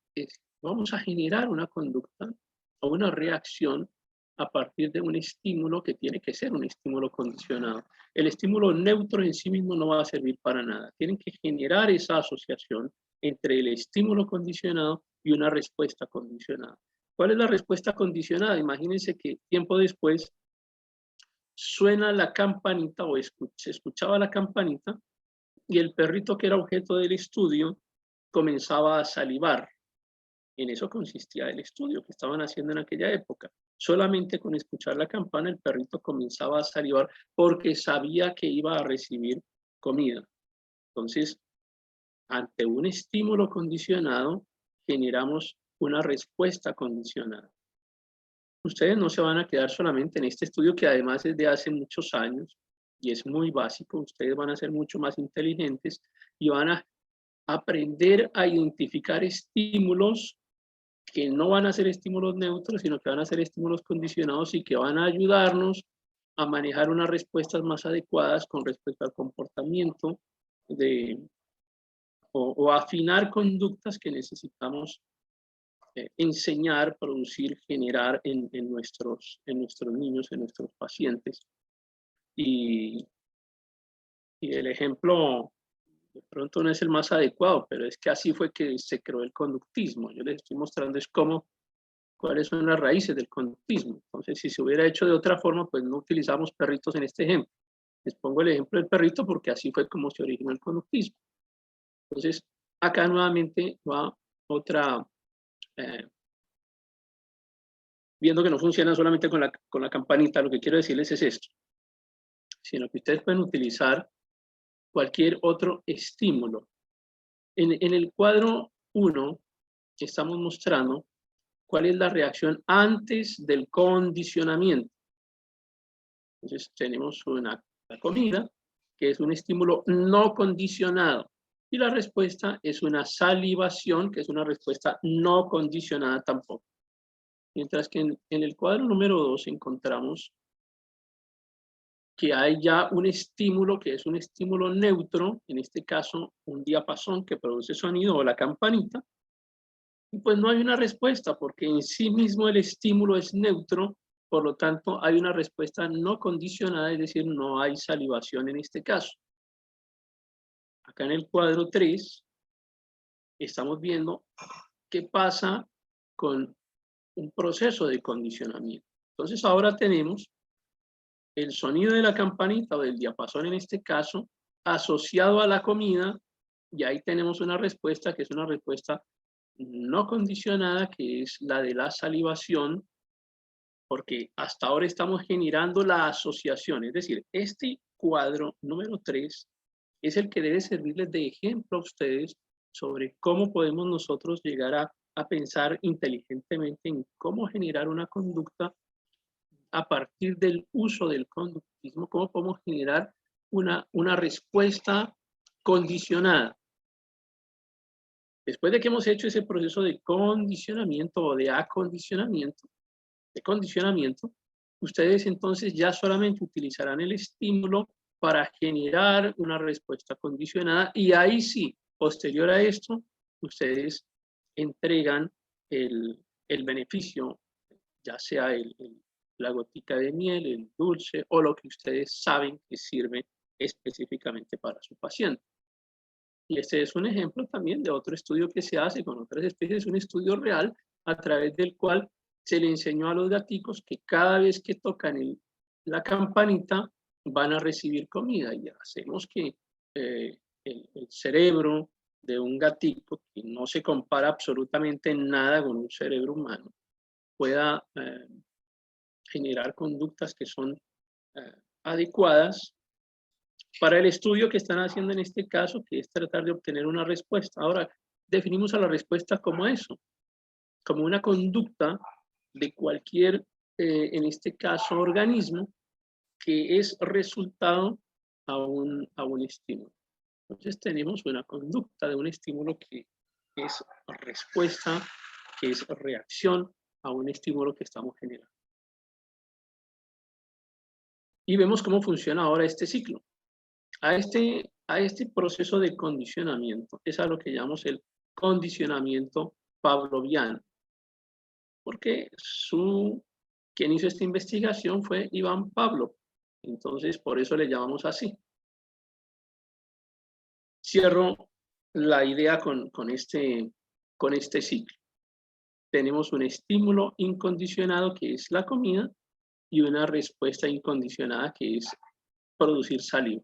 vamos a generar una conducta o una reacción a partir de un estímulo que tiene que ser un estímulo condicionado. El estímulo neutro en sí mismo no va a servir para nada. Tienen que generar esa asociación entre el estímulo condicionado y una respuesta condicionada. ¿Cuál es la respuesta condicionada? Imagínense que tiempo después suena la campanita o se escuchaba la campanita y el perrito que era objeto del estudio comenzaba a salivar. En eso consistía el estudio que estaban haciendo en aquella época. Solamente con escuchar la campana el perrito comenzaba a salivar porque sabía que iba a recibir comida. Entonces, ante un estímulo condicionado, generamos una respuesta condicionada. Ustedes no se van a quedar solamente en este estudio que además es de hace muchos años y es muy básico. Ustedes van a ser mucho más inteligentes y van a aprender a identificar estímulos que no van a ser estímulos neutros, sino que van a ser estímulos condicionados y que van a ayudarnos a manejar unas respuestas más adecuadas con respecto al comportamiento o afinar conductas que necesitamos enseñar, producir, generar en nuestros niños, en nuestros pacientes. Y Y el ejemplo de pronto no es el más adecuado, pero es que así fue que se creó el conductismo. Yo les estoy mostrando es cuáles son las raíces del conductismo. Entonces, si se hubiera hecho de otra forma, pues no utilizamos perritos en este ejemplo. Les pongo el ejemplo del perrito porque así fue como se originó el conductismo. Entonces, acá nuevamente va otra, viendo que no funciona solamente con la campanita, lo que quiero decirles es esto, sino que ustedes pueden utilizar cualquier otro estímulo. En el cuadro 1 estamos mostrando cuál es la reacción antes del condicionamiento. Entonces tenemos la comida, que es un estímulo no condicionado, y la respuesta es una salivación, que es una respuesta no condicionada tampoco. Mientras que en el cuadro número 2 encontramos que hay ya un estímulo que es un estímulo neutro, en este caso un diapasón que produce sonido o la campanita, y pues no hay una respuesta porque en sí mismo el estímulo es neutro, por lo tanto hay una respuesta no condicionada, es decir, no hay salivación en este caso. Acá en el cuadro 3 estamos viendo qué pasa con un proceso de condicionamiento. Entonces ahora tenemos el sonido de la campanita o del diapasón en este caso asociado a la comida, y ahí tenemos una respuesta que es una respuesta no condicionada, que es la de la salivación, porque hasta ahora estamos generando la asociación, es decir, este cuadro número 3 es el que debe servirles de ejemplo a ustedes sobre cómo podemos nosotros llegar a pensar inteligentemente en cómo generar una conducta a partir del uso del conductismo, cómo podemos generar una respuesta condicionada. Después de que hemos hecho ese proceso de condicionamiento o de acondicionamiento, de condicionamiento, ustedes entonces ya solamente utilizarán el estímulo para generar una respuesta condicionada, y ahí sí, posterior a esto, ustedes entregan el beneficio, ya sea la gotica de miel, el dulce o lo que ustedes saben que sirve específicamente para su paciente. Y este es un ejemplo también de otro estudio que se hace con otras especies, un estudio real a través del cual se le enseñó a los gaticos que cada vez que tocan la campanita van a recibir comida, y hacemos que el cerebro de un gatito, que no se compara absolutamente en nada con un cerebro humano, pueda generar conductas que son adecuadas para el estudio que están haciendo en este caso, que es tratar de obtener una respuesta. Ahora, definimos a la respuesta como eso, como una conducta de cualquier, en este caso, organismo, que es resultado a un estímulo. Entonces tenemos una conducta de un estímulo que es respuesta, que es reacción a un estímulo que estamos generando. Y vemos cómo funciona ahora este ciclo. A este proceso de condicionamiento es a lo que llamamos el condicionamiento pavloviano, porque quien hizo esta investigación fue Iván Pavlov, entonces por eso le llamamos así. Cierro la idea con este ciclo. Tenemos un estímulo incondicionado, que es la comida, y una respuesta incondicionada, que es producir saliva.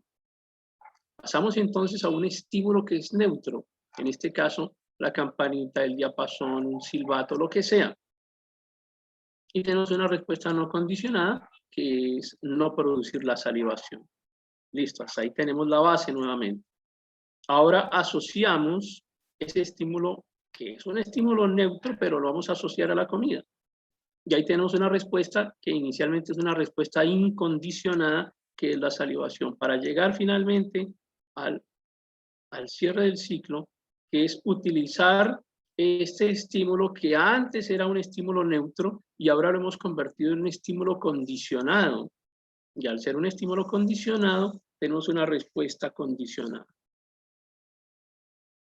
Pasamos entonces a un estímulo que es neutro, en este caso la campanita, el diapasón, un silbato, lo que sea. Y tenemos una respuesta no condicionada, que es no producir la salivación. Listo, hasta ahí tenemos la base nuevamente. Ahora asociamos ese estímulo, que es un estímulo neutro, pero lo vamos a asociar a la comida. Y ahí tenemos una respuesta que inicialmente es una respuesta incondicionada, que es la salivación, para llegar finalmente al cierre del ciclo, que es utilizar este estímulo que antes era un estímulo neutro y ahora lo hemos convertido en un estímulo condicionado. Y al ser un estímulo condicionado, tenemos una respuesta condicionada.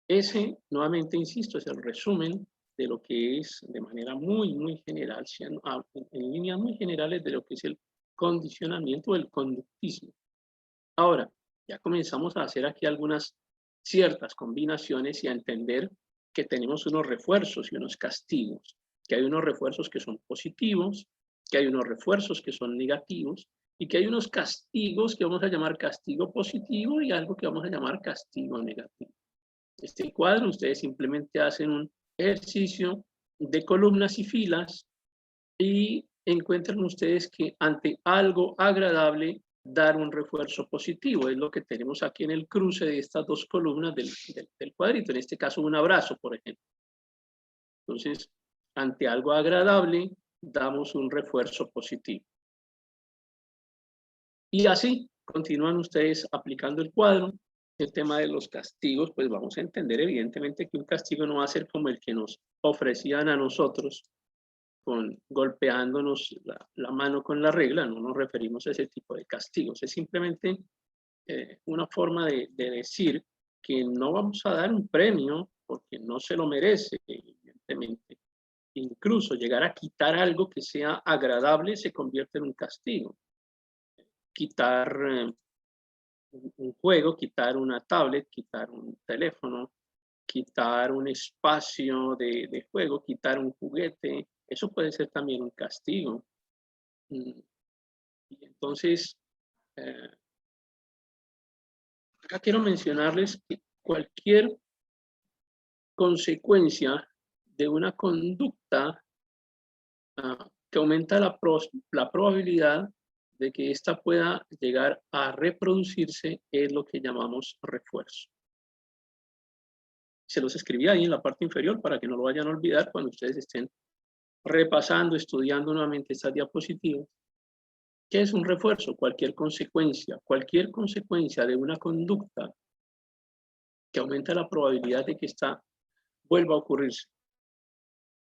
Ese, nuevamente insisto, es el resumen de lo que es, de manera muy, muy general, en líneas muy generales, de lo que es el condicionamiento o el conductismo. Ahora, Ya comenzamos a hacer aquí algunas ciertas combinaciones y a entender que tenemos unos refuerzos y unos castigos, que hay unos refuerzos que son positivos, que hay unos refuerzos que son negativos y que hay unos castigos que vamos a llamar castigo positivo y algo que vamos a llamar castigo negativo. Este cuadro, ustedes simplemente hacen un ejercicio de columnas y filas y encuentran ustedes que ante algo agradable dar un refuerzo positivo. Es lo que tenemos aquí en el cruce de estas dos columnas del cuadrito. En este caso, un abrazo, por ejemplo. Entonces, ante algo agradable, damos un refuerzo positivo. Y así continúan ustedes aplicando el cuadro. El tema de los castigos, pues vamos a entender evidentemente que un castigo no va a ser como el que nos ofrecían a nosotros, golpeándonos la mano con la regla. No nos referimos a ese tipo de castigos. Es simplemente una forma de decir que no vamos a dar un premio porque no se lo merece, evidentemente. Incluso llegar a quitar algo que sea agradable se convierte en un castigo. Quitar un juego, quitar una tablet, quitar un teléfono, quitar un espacio de juego, quitar un juguete, eso puede ser también un castigo. Y entonces, acá quiero mencionarles que cualquier consecuencia de una conducta que aumenta la probabilidad de que ésta pueda llegar a reproducirse es lo que llamamos refuerzo. Se los escribí ahí en la parte inferior para que no lo vayan a olvidar cuando ustedes estén repasando, estudiando nuevamente estas diapositivas. ¿Qué es un refuerzo? Cualquier consecuencia de una conducta que aumenta la probabilidad de que esta vuelva a ocurrirse.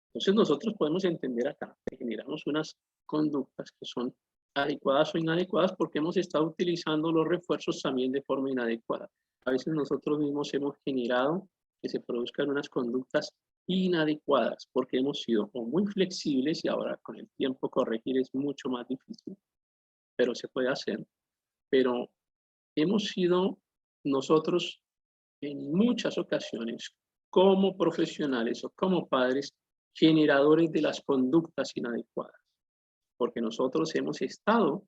Entonces nosotros podemos entender acá que generamos unas conductas que son adecuadas o inadecuadas porque hemos estado utilizando los refuerzos también de forma inadecuada. A veces nosotros mismos hemos generado que se produzcan unas conductas inadecuadas porque hemos sido o muy flexibles y ahora con el tiempo corregir es mucho más difícil, pero se puede hacer. Pero hemos sido nosotros en muchas ocasiones como profesionales o como padres generadores de las conductas inadecuadas, porque nosotros hemos estado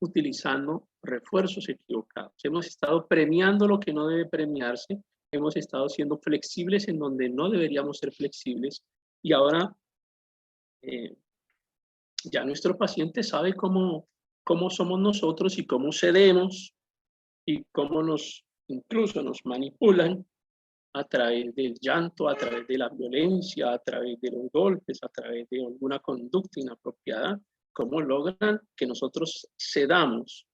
utilizando refuerzos equivocados, hemos estado premiando lo que no debe premiarse, hemos estado siendo flexibles en donde no deberíamos ser flexibles y ahora ya nuestro paciente sabe cómo somos nosotros y cómo cedemos y cómo incluso nos manipulan a través del llanto, a través de la violencia, a través de los golpes, a través de alguna conducta inapropiada, cómo logran que nosotros cedamos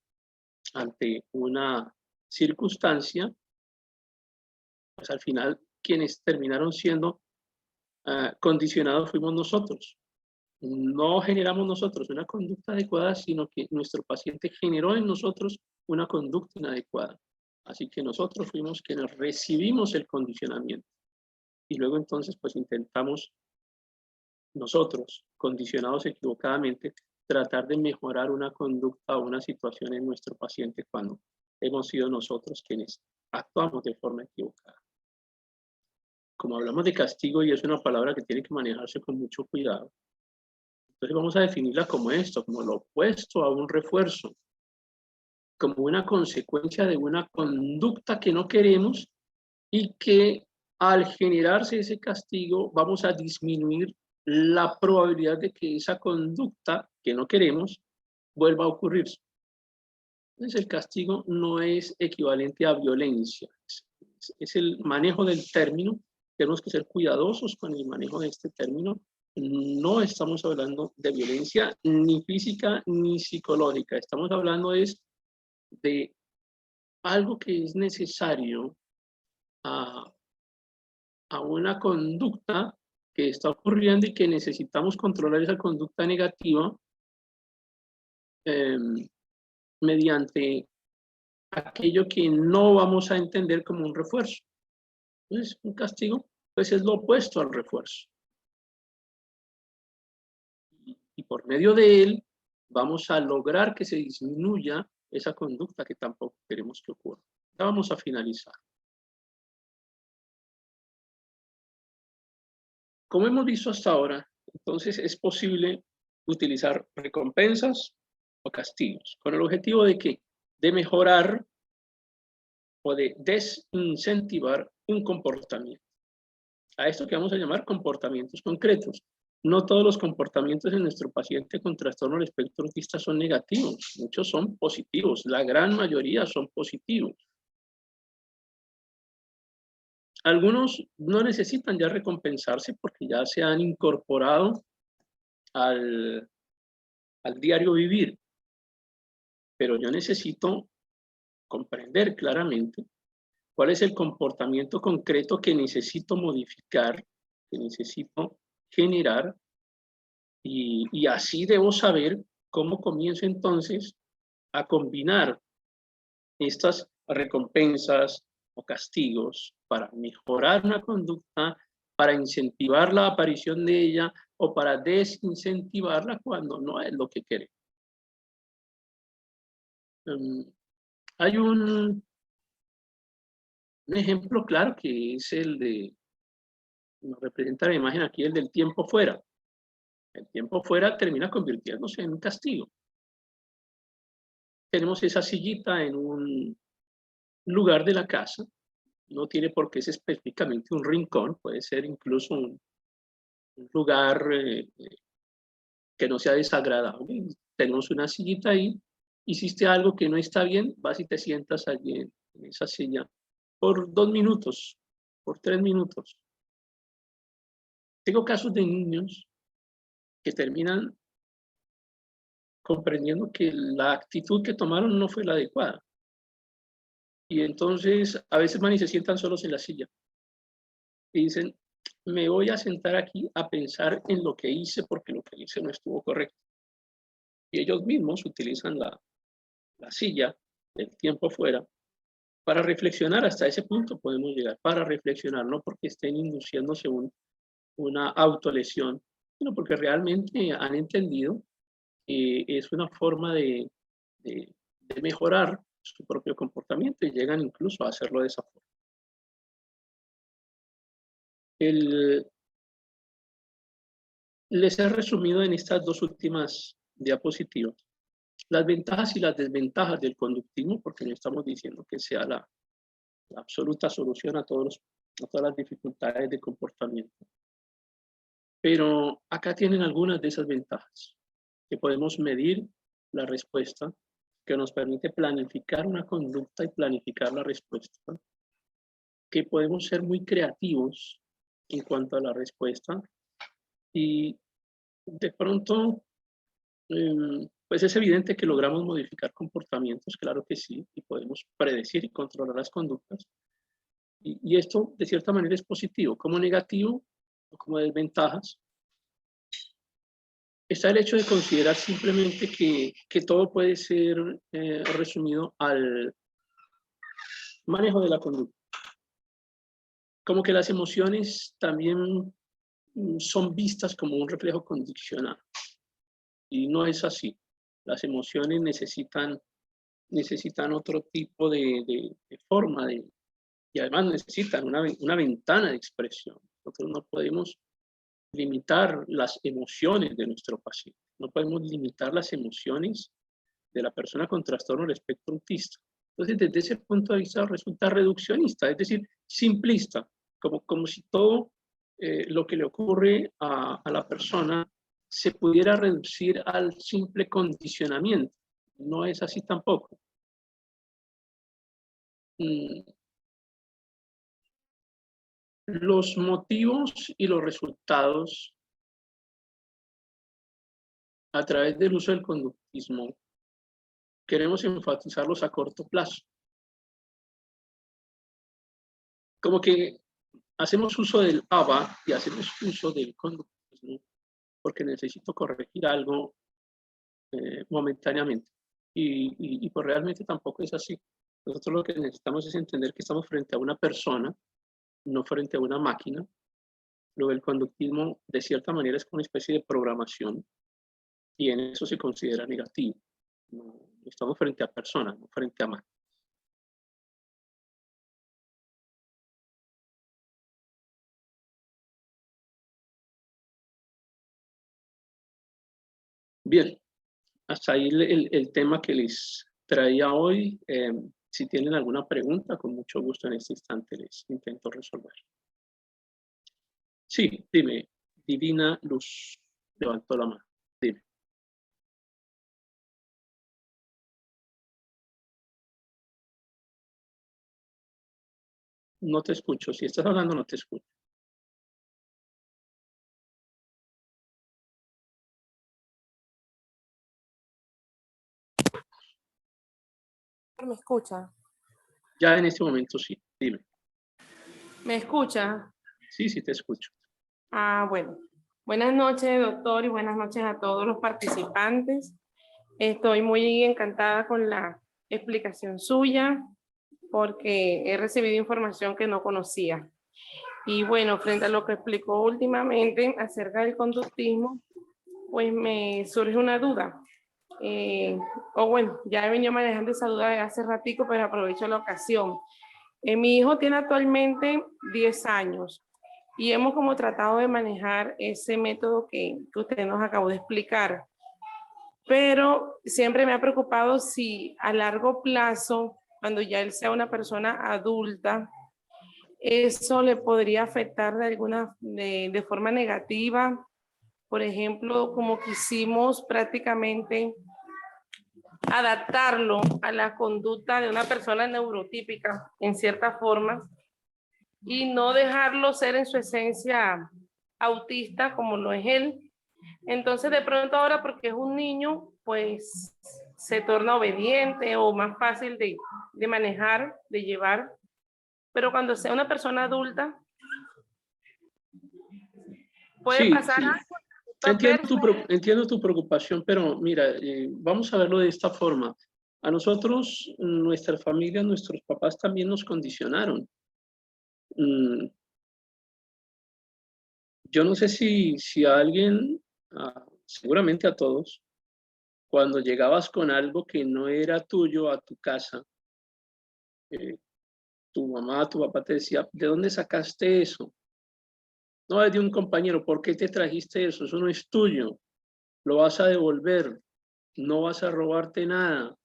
ante una circunstancia, pues al final quienes terminaron siendo condicionados fuimos nosotros. No generamos nosotros una conducta adecuada, sino que nuestro paciente generó en nosotros una conducta inadecuada. Así que nosotros fuimos quienes recibimos el condicionamiento. Y luego entonces pues intentamos nosotros, condicionados equivocadamente, tratar de mejorar una conducta o una situación en nuestro paciente cuando hemos sido nosotros quienes actuamos de forma equivocada. Como hablamos de castigo y es una palabra que tiene que manejarse con mucho cuidado, entonces vamos a definirla como esto, como lo opuesto a un refuerzo, como una consecuencia de una conducta que no queremos y que al generarse ese castigo vamos a disminuir la probabilidad de que esa conducta que no queremos vuelva a ocurrir. Entonces el castigo no es equivalente a violencia, es el manejo del término. Tenemos que ser cuidadosos con el manejo de este término. No estamos hablando de violencia ni física ni psicológica, estamos hablando de algo que es necesario a una conducta que está ocurriendo y que necesitamos controlar esa conducta negativa mediante aquello que no vamos a entender como un refuerzo. Entonces, un castigo pues es lo opuesto al refuerzo. Y por medio de él vamos a lograr que se disminuya esa conducta que tampoco queremos que ocurra. Ya vamos a finalizar. Como hemos visto hasta ahora, entonces es posible utilizar recompensas o castigos, con el objetivo de que de mejorar o de desincentivar un comportamiento. A esto que vamos a llamar comportamientos concretos. No todos los comportamientos en nuestro paciente con trastorno del espectro autista son negativos, muchos son positivos, la gran mayoría son positivos. Algunos no necesitan ya recompensarse porque ya se han incorporado al diario vivir, pero yo necesito comprender claramente cuál es el comportamiento concreto que necesito modificar, que necesito generar, y así debo saber cómo comienzo entonces a combinar estas recompensas o castigos para mejorar una conducta, para incentivar la aparición de ella o para desincentivarla cuando no es lo que queremos. Hay un ejemplo claro que es el de, nos representa la imagen aquí, el del tiempo fuera. El tiempo fuera termina convirtiéndose en un castigo. Tenemos esa sillita en un lugar de la casa, no tiene por qué ser específicamente un rincón, puede ser incluso un lugar que no sea desagradable. Tenemos una sillita ahí, hiciste algo que no está bien, vas y te sientas allí en esa silla por 2 minutos, por 3 minutos. Tengo casos de niños que terminan comprendiendo que la actitud que tomaron no fue la adecuada. Y entonces a veces van y se sientan solos en la silla y dicen, me voy a sentar aquí a pensar en lo que hice porque lo que hice no estuvo correcto. Y ellos mismos utilizan la silla, el tiempo fuera, para reflexionar. Hasta ese punto podemos llegar, para reflexionar, no porque estén induciéndose una autolesión, sino porque realmente han entendido que es una forma de mejorar su propio comportamiento y llegan incluso a hacerlo de esa forma. Les he resumido en estas 2 últimas diapositivas las ventajas y las desventajas del conductismo, porque no estamos diciendo que sea la absoluta solución a todas las dificultades de comportamiento. Pero acá tienen algunas de esas ventajas, que podemos medir la respuesta, que nos permite planificar una conducta y planificar la respuesta, que podemos ser muy creativos en cuanto a la respuesta y de pronto pues es evidente que logramos modificar comportamientos, claro que sí, y podemos predecir y controlar las conductas. Y esto, de cierta manera, es positivo. Como negativo, o como desventajas, está el hecho de considerar simplemente que todo puede ser resumido al manejo de la conducta. Como que las emociones también son vistas como un reflejo condicional. Y no es así. Las emociones necesitan otro tipo de forma, y además necesitan una ventana de expresión. Nosotros no podemos limitar las emociones de nuestro paciente, no podemos limitar las emociones de la persona con trastorno del espectro autista. Entonces, desde ese punto de vista resulta reduccionista, es decir, simplista, como si todo lo que le ocurre a la persona se pudiera reducir al simple condicionamiento. No es así tampoco. Los motivos y los resultados a través del uso del conductismo queremos enfatizarlos a corto plazo. Como que hacemos uso del ABA y hacemos uso del conductismo porque necesito corregir algo momentáneamente. Y pues realmente tampoco es así. Nosotros lo que necesitamos es entender que estamos frente a una persona, no frente a una máquina. Lo del conductismo, de cierta manera, es como una especie de programación y en eso se considera negativo. No estamos frente a personas, no frente a máquinas. Bien, hasta ahí el tema que les traía hoy. Si tienen alguna pregunta, con mucho gusto en este instante les intento resolver. Sí, dime, Divina Luz, levantó la mano, dime. No te escucho, si estás hablando no te escucho. ¿Me escucha? Ya en este momento sí, dime. ¿Me escucha? Sí, sí te escucho. Ah, bueno. Buenas noches, doctor, y buenas noches a todos los participantes. Estoy muy encantada con la explicación suya porque he recibido información que no conocía. Y bueno, frente a lo que explicó últimamente acerca del conductismo, pues me surge una duda. O bueno, ya he venido manejando esa duda de hace ratico, pero aprovecho la ocasión. Mi hijo tiene actualmente 10 años y hemos como tratado de manejar ese método que usted nos acabó de explicar. Pero siempre me ha preocupado si a largo plazo, cuando ya él sea una persona adulta, eso le podría afectar de forma negativa. Por ejemplo, como quisimos prácticamente adaptarlo a la conducta de una persona neurotípica en cierta forma y no dejarlo ser en su esencia autista como lo es él. Entonces de pronto ahora porque es un niño, pues se torna obediente o más fácil de manejar, de llevar. Pero cuando sea una persona adulta, puede Sí, pasar sí. algo. Entiendo tu preocupación, pero mira, vamos a verlo de esta forma. A nosotros, nuestra familia, nuestros papás también nos condicionaron. Yo no sé si a alguien, seguramente a todos, cuando llegabas con algo que no era tuyo a tu casa, eh, tu mamá, tu papá te decía, ¿de dónde sacaste eso? No, es de un compañero. ¿Por qué te trajiste eso? Eso no es tuyo. Lo vas a devolver. No vas a robarte nada.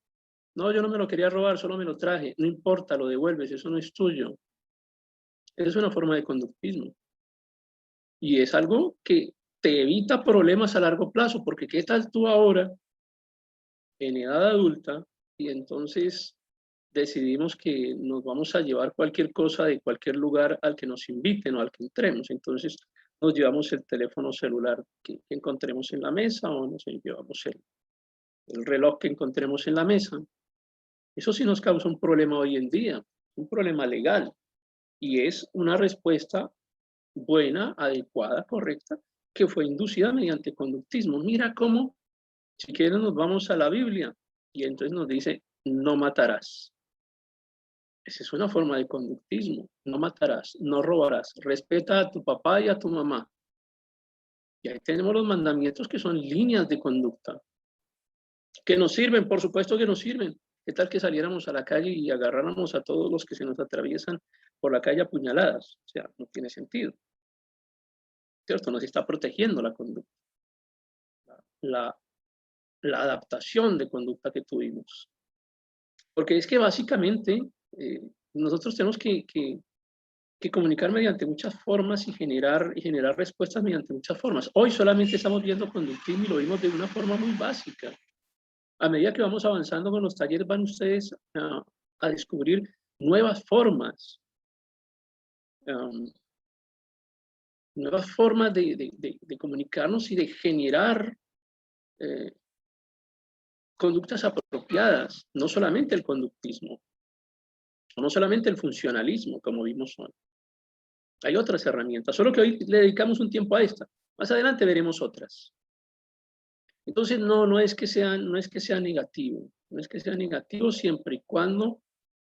No, yo no me lo quería robar, solo me lo traje. No importa, lo devuelves, eso no es tuyo. Es una forma de conductismo. Y es algo que te evita problemas a largo plazo, porque ¿qué tal tú ahora, en edad adulta, y entonces decidimos que nos vamos a llevar cualquier cosa de cualquier lugar al que nos inviten o al que entremos? Entonces nos llevamos el teléfono celular que encontremos en la mesa o nos llevamos el reloj que encontremos en la mesa. Eso sí nos causa un problema hoy en día, un problema legal, y es una respuesta buena, adecuada, correcta, que fue inducida mediante conductismo. Mira cómo, si quieren, nos vamos a la Biblia y entonces nos dice, no matarás. Esa es una forma de conductismo. No matarás, no robarás, respeta a tu papá y a tu mamá. Y ahí tenemos los mandamientos que son líneas de conducta. Que nos sirven, por supuesto que nos sirven. ¿Qué tal que saliéramos a la calle y agarráramos a todos los que se nos atraviesan por la calle a puñaladas? O sea, no tiene sentido. ¿Cierto? Nos está protegiendo la conducta. La, la adaptación de conducta que tuvimos. Porque es que básicamente nosotros tenemos que comunicar mediante muchas formas y generar respuestas mediante muchas formas. Hoy solamente estamos viendo conductismo y lo vimos de una forma muy básica. A medida que vamos avanzando con los talleres, van ustedes a descubrir nuevas formas, nuevas formas de comunicarnos y de generar conductas apropiadas, no solamente el conductismo, no solamente el funcionalismo, como vimos hoy. Hay otras herramientas, solo que hoy le dedicamos un tiempo a esta. Más adelante veremos otras. Entonces, no es que sea negativo, no es que sea negativo siempre y cuando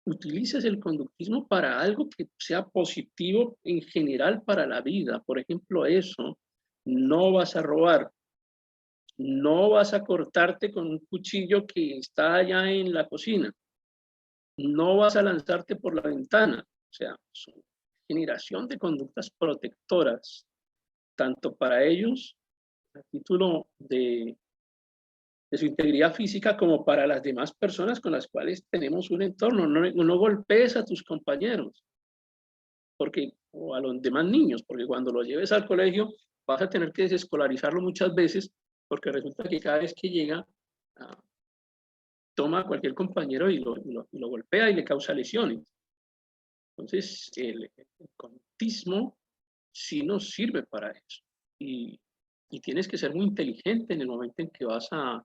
utilices el conductismo para algo que sea positivo en general para la vida. Por ejemplo, eso, no vas a robar. No vas a cortarte con un cuchillo que está allá en la cocina. No vas a lanzarte por la ventana. O sea, son generación de conductas protectoras, tanto para ellos, a título de su integridad física, como para las demás personas con las cuales tenemos un entorno. No golpees a tus compañeros o a los demás niños, porque cuando los lleves al colegio vas a tener que desescolarizarlo muchas veces, porque resulta que cada vez que llega, toma a cualquier compañero y lo golpea y le causa lesiones. Entonces, el conductismo sí nos sirve para eso. Y tienes que ser muy inteligente en el momento en que vas a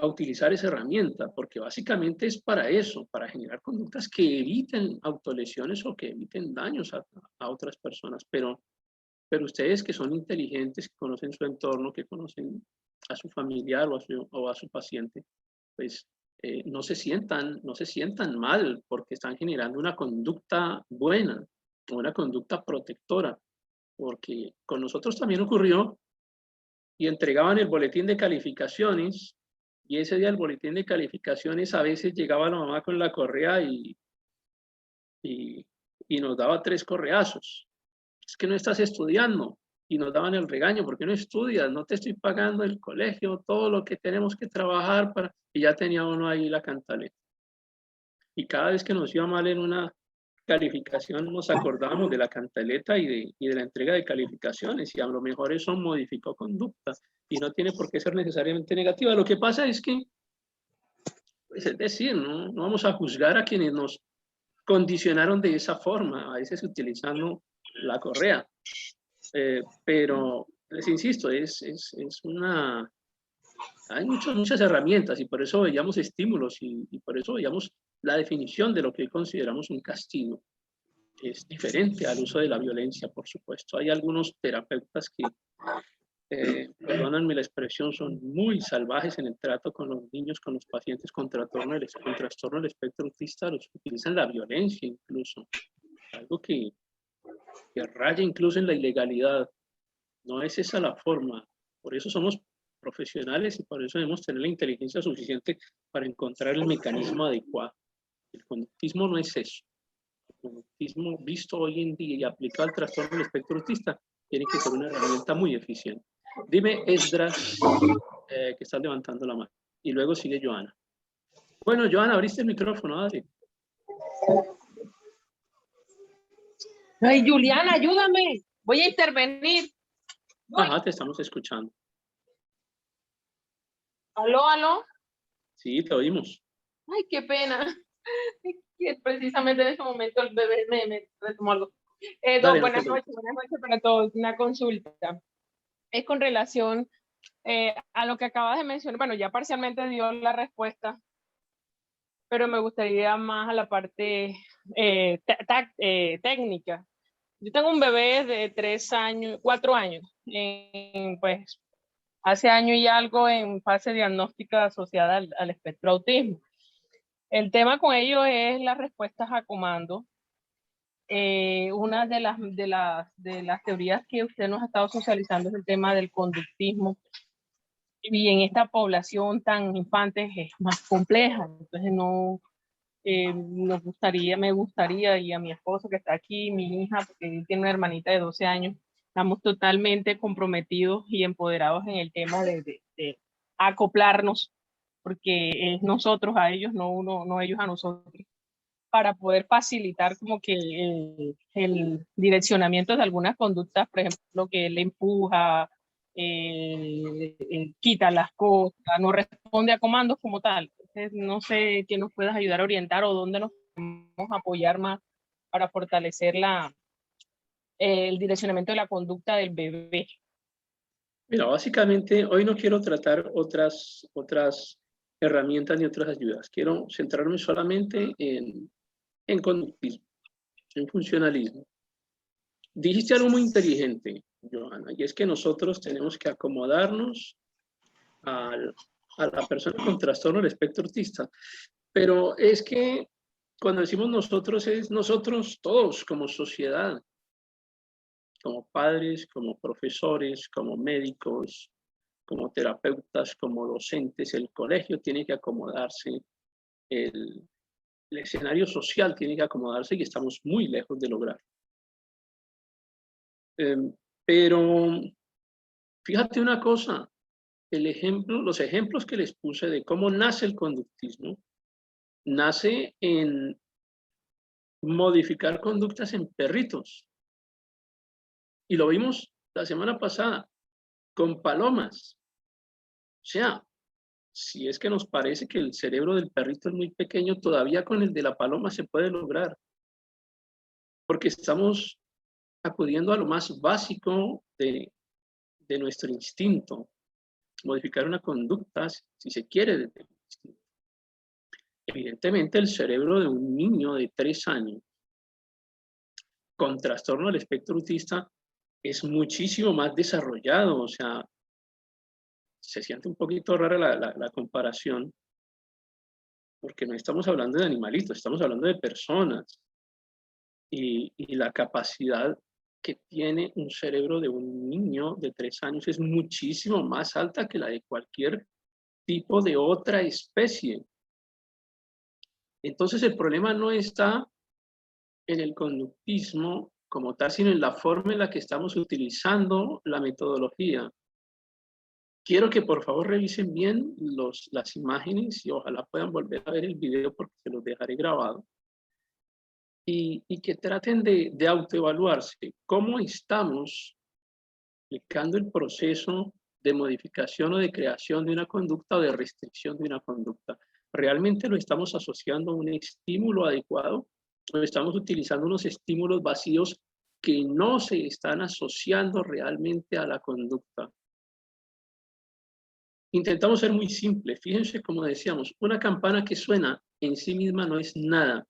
utilizar esa herramienta, porque básicamente es para eso, para generar conductas que eviten autolesiones o que eviten daños a otras personas. Pero ustedes que son inteligentes, que conocen su entorno, que conocen a su familiar o a su paciente, pues no se sientan mal porque están generando una conducta buena, una conducta protectora, porque con nosotros también ocurrió y entregaban el boletín de calificaciones, y ese día el boletín de calificaciones a veces llegaba la mamá con la correa y nos daba 3 correazos. Es que no estás estudiando, y nos daban el regaño, ¿por qué no estudias? No te estoy pagando el colegio, todo lo que tenemos que trabajar para... Y ya tenía uno ahí la cantaleta. Y cada vez que nos iba mal en una calificación nos acordábamos de la cantaleta y de la entrega de calificaciones, y a lo mejor eso modificó conducta y no tiene por qué ser necesariamente negativa. Lo que pasa es que, pues, es decir, no vamos a juzgar a quienes nos condicionaron de esa forma, a veces utilizando la correa. Pero les insisto, hay muchas herramientas, y por eso veíamos estímulos y por eso veíamos la definición de lo que consideramos un castigo. Es diferente al uso de la violencia, por supuesto. Hay algunos terapeutas que, perdónenme la expresión, son muy salvajes en el trato con los niños, con los pacientes con trastorno del espectro autista, los que utilizan la violencia incluso, algo que raya incluso en la ilegalidad. No es esa la forma. Por eso somos profesionales y por eso debemos tener la inteligencia suficiente para encontrar el mecanismo adecuado. El conductismo no es eso. El conductismo visto hoy en día y aplicado al trastorno del espectro autista tiene que ser una herramienta muy eficiente. Dime, Esdras, que estás levantando la mano. Y luego sigue Joana. Bueno, Joana, abriste el micrófono, Adri. Ay, Juliana, ayúdame. Voy a intervenir. Ajá, te estamos escuchando. Aló. Sí, te oímos. Ay, qué pena. Precisamente en ese momento el bebé me retomó algo. Dale, buenas noches para todos. Una consulta. Es con relación a lo que acabas de mencionar. Bueno, ya parcialmente dio la respuesta, pero me gustaría más a la parte técnica. Yo tengo un bebé de 4 años, pues hace año y algo en fase diagnóstica asociada al espectro autismo. El tema con ello es las respuestas a comando. Una de las teorías que usted nos ha estado socializando es el tema del conductismo, y en esta población tan infante es más compleja. Entonces me gustaría, y a mi esposo que está aquí, mi hija, porque tiene una hermanita de 12 años, estamos totalmente comprometidos y empoderados en el tema de acoplarnos, porque es nosotros a ellos, no ellos a nosotros, para poder facilitar como que el direccionamiento de algunas conductas, por ejemplo, que él empuja, quita las cosas, no responde a comandos como tal. Entonces, no sé qué nos puedas ayudar a orientar o dónde nos podemos apoyar más para fortalecer el direccionamiento de la conducta del bebé. Mira, básicamente hoy no quiero tratar otras herramientas ni otras ayudas. Quiero centrarme solamente en conductismo, en funcionalismo. Dijiste algo muy inteligente, Johanna, y es que nosotros tenemos que acomodarnos a la persona con trastorno del espectro autista. Pero es que cuando decimos nosotros, es nosotros todos como sociedad, como padres, como profesores, como médicos, como terapeutas, como docentes, el colegio tiene que acomodarse, el escenario social tiene que acomodarse y estamos muy lejos de lograr. Pero fíjate una cosa, los ejemplos que les puse de cómo nace el conductismo, nace en modificar conductas en perritos. Y lo vimos la semana pasada con palomas. O sea, si es que nos parece que el cerebro del perrito es muy pequeño, todavía con el de la paloma se puede lograr. Porque estamos acudiendo a lo más básico de nuestro instinto. Modificar una conducta, si se quiere, desde el instinto. Evidentemente, el cerebro de un niño de 3 años con trastorno del espectro autista es muchísimo más desarrollado. O sea, se siente un poquito rara la comparación, porque no estamos hablando de animalitos, estamos hablando de personas. Y la capacidad que tiene un cerebro de un niño de 3 años es muchísimo más alta que la de cualquier tipo de otra especie. Entonces el problema no está en el conductismo como tal, sino en la forma en la que estamos utilizando la metodología. Quiero que por favor revisen bien las imágenes y ojalá puedan volver a ver el video porque se los dejaré grabado. Y que traten de autoevaluarse. ¿Cómo estamos aplicando el proceso de modificación o de creación de una conducta o de restricción de una conducta? ¿Realmente lo estamos asociando a un estímulo adecuado o estamos utilizando unos estímulos vacíos que no se están asociando realmente a la conducta? Intentamos ser muy simples. Fíjense, como decíamos, una campana que suena en sí misma no es nada.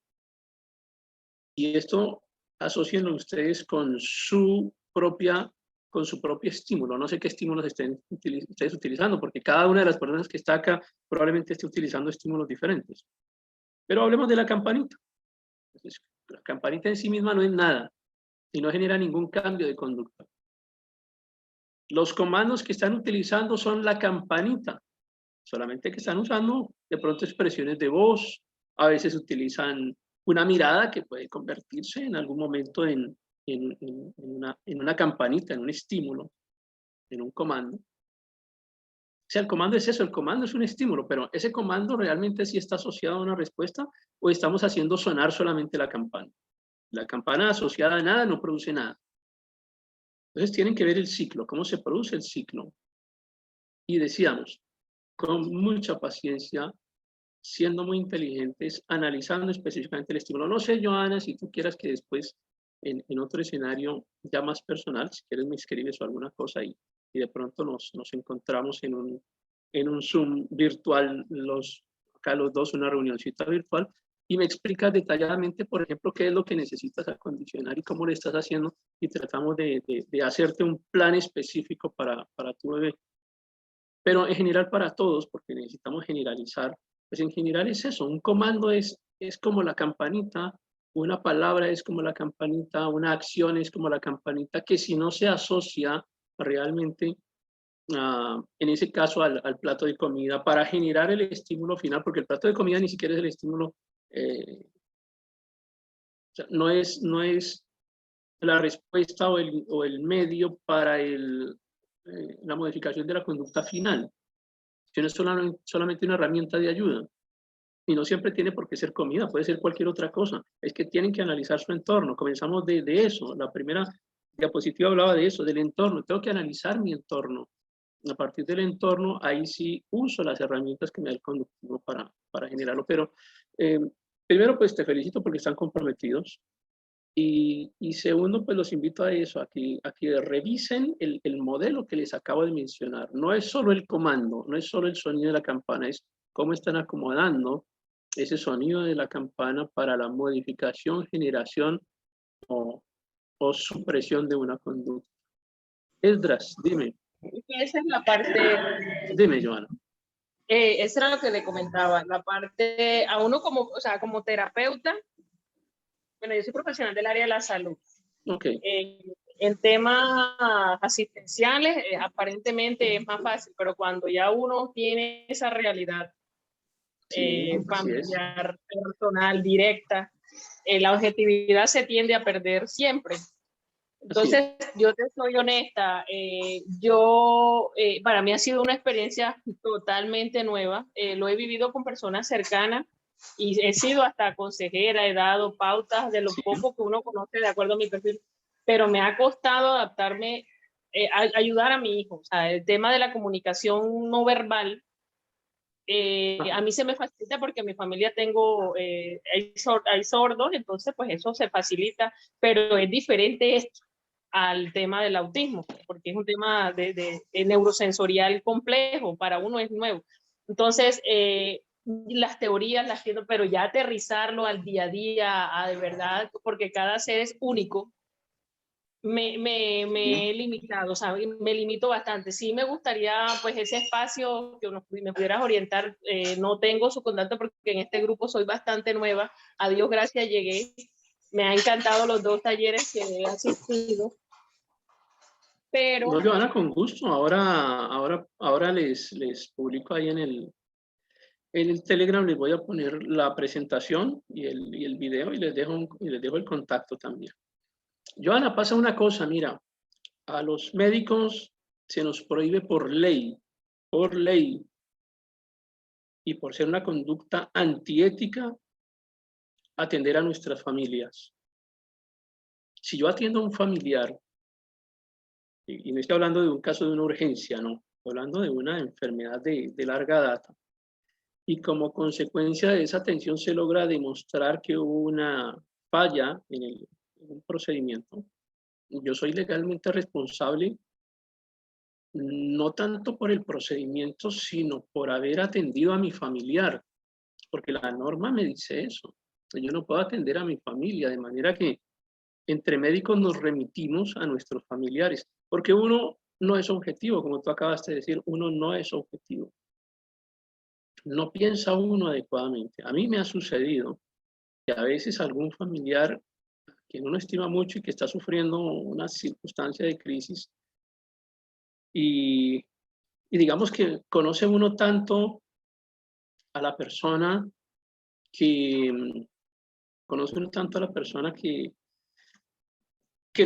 Y esto asocienlo ustedes con su propio estímulo. No sé qué estímulos estén ustedes utilizando, porque cada una de las personas que está acá probablemente esté utilizando estímulos diferentes. Pero hablemos de la campanita. Entonces, la campanita en sí misma no es nada y no genera ningún cambio de conducta. Los comandos que están utilizando son la campanita, solamente que están usando de pronto expresiones de voz, a veces utilizan una mirada que puede convertirse en algún momento en una campanita, en un estímulo, en un comando. O sea, el comando es eso, el comando es un estímulo, pero ese comando realmente sí está asociado a una respuesta o estamos haciendo sonar solamente la campana. La campana asociada a nada no produce nada. Entonces tienen que ver el ciclo, cómo se produce el ciclo. Y decíamos, con mucha paciencia, siendo muy inteligentes, analizando específicamente el estímulo. No sé, Joana, si tú quieras que después, en otro escenario ya más personal, si quieres me escribes o alguna cosa y de pronto nos encontramos en un Zoom virtual, acá los dos, una reunioncita virtual, y me explicas detalladamente, por ejemplo, qué es lo que necesitas acondicionar y cómo le estás haciendo, y tratamos de hacerte un plan específico para tu bebé. Pero en general para todos, porque necesitamos generalizar, pues en general es eso, un comando es como la campanita, una palabra es como la campanita, una acción es como la campanita, que si no se asocia realmente, en ese caso, al plato de comida, para generar el estímulo final, porque el plato de comida ni siquiera es el estímulo, o sea, no es la respuesta o el medio para la modificación de la conducta final, sino es solamente una herramienta de ayuda. Y no siempre tiene por qué ser comida, puede ser cualquier otra cosa. Es que tienen que analizar su entorno. Comenzamos de eso. La primera diapositiva hablaba de eso, del entorno. Tengo que analizar mi entorno. A partir del entorno, ahí sí uso las herramientas que me da el conductismo para generarlo. Pero primero, pues te felicito porque están comprometidos. Y segundo, pues los invito a eso, a que revisen el modelo que les acabo de mencionar. No es solo el comando, no es solo el sonido de la campana, es cómo están acomodando ese sonido de la campana para la modificación, generación o supresión de una conducta. Esdras, dime. Esa es la parte. Dime, Joana. Eso era lo que le comentaba, la parte, a uno como terapeuta, bueno, yo soy profesional del área de la salud. Okay. En temas asistenciales, aparentemente es más fácil, pero cuando ya uno tiene esa realidad Sí, así es. familiar, personal, directa, la objetividad se tiende a perder siempre. Así es. Entonces, yo te soy honesta, para mí ha sido una experiencia totalmente nueva, lo he vivido con personas cercanas y he sido hasta consejera, he dado pautas de lo Sí. poco que uno conoce de acuerdo a mi perfil, pero me ha costado adaptarme, ayudar a mi hijo, o sea, el tema de la comunicación no verbal, a mí se me facilita porque en mi familia tengo, hay sordos, entonces pues eso se facilita, pero es diferente esto al tema del autismo, porque es un tema de neurosensorial complejo, para uno es nuevo. Entonces, las teorías las quiero, pero ya aterrizarlo al día a día, de verdad, porque cada ser es único, me he limitado, o sea, me limito bastante. Sí me gustaría, pues, ese espacio que me pudieras orientar. No tengo su contacto porque en este grupo soy bastante nueva. A Dios gracias llegué. Me ha encantado los 2 talleres que he asistido. Pero, No, Joana, con gusto. Ahora les publico ahí en el Telegram, les voy a poner la presentación y el video y les dejo el contacto también. Joana, pasa una cosa, mira, a los médicos se nos prohíbe por ley, y por ser una conducta antiética, atender a nuestras familias. Si yo atiendo a un familiar, y no estoy hablando de un caso de una urgencia, no, estoy hablando de una enfermedad de larga data, y como consecuencia de esa atención se logra demostrar que hubo una falla en el procedimiento, yo soy legalmente responsable no tanto por el procedimiento, sino por haber atendido a mi familiar, porque la norma me dice eso. Yo no puedo atender a mi familia, de manera que entre médicos nos remitimos a nuestros familiares, porque uno no es objetivo, como tú acabaste de decir, uno no es objetivo. No piensa uno adecuadamente. A mí me ha sucedido que a veces algún familiar que uno estima mucho y que está sufriendo una circunstancia de crisis y, y digamos que conoce uno tanto a la persona que conoce uno tanto a la persona que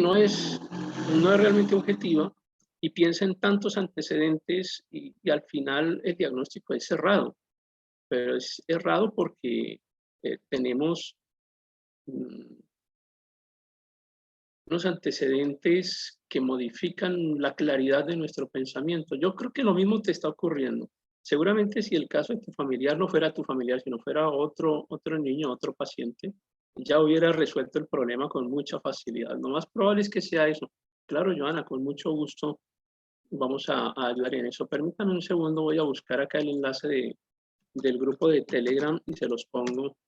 no es realmente objetiva y piensa en tantos antecedentes y al final el diagnóstico es errado, pero es errado porque tenemos unos antecedentes que modifican la claridad de nuestro pensamiento. Yo creo que lo mismo te está ocurriendo. Seguramente si el caso de tu familiar no fuera tu familiar, sino fuera otro niño, otro paciente, ya hubiera resuelto el problema con mucha facilidad. Lo más probable es que sea eso. Claro, Joana, con mucho gusto vamos a ayudar en eso. Permítame un segundo, voy a buscar acá el enlace del grupo de Telegram y se los pongo.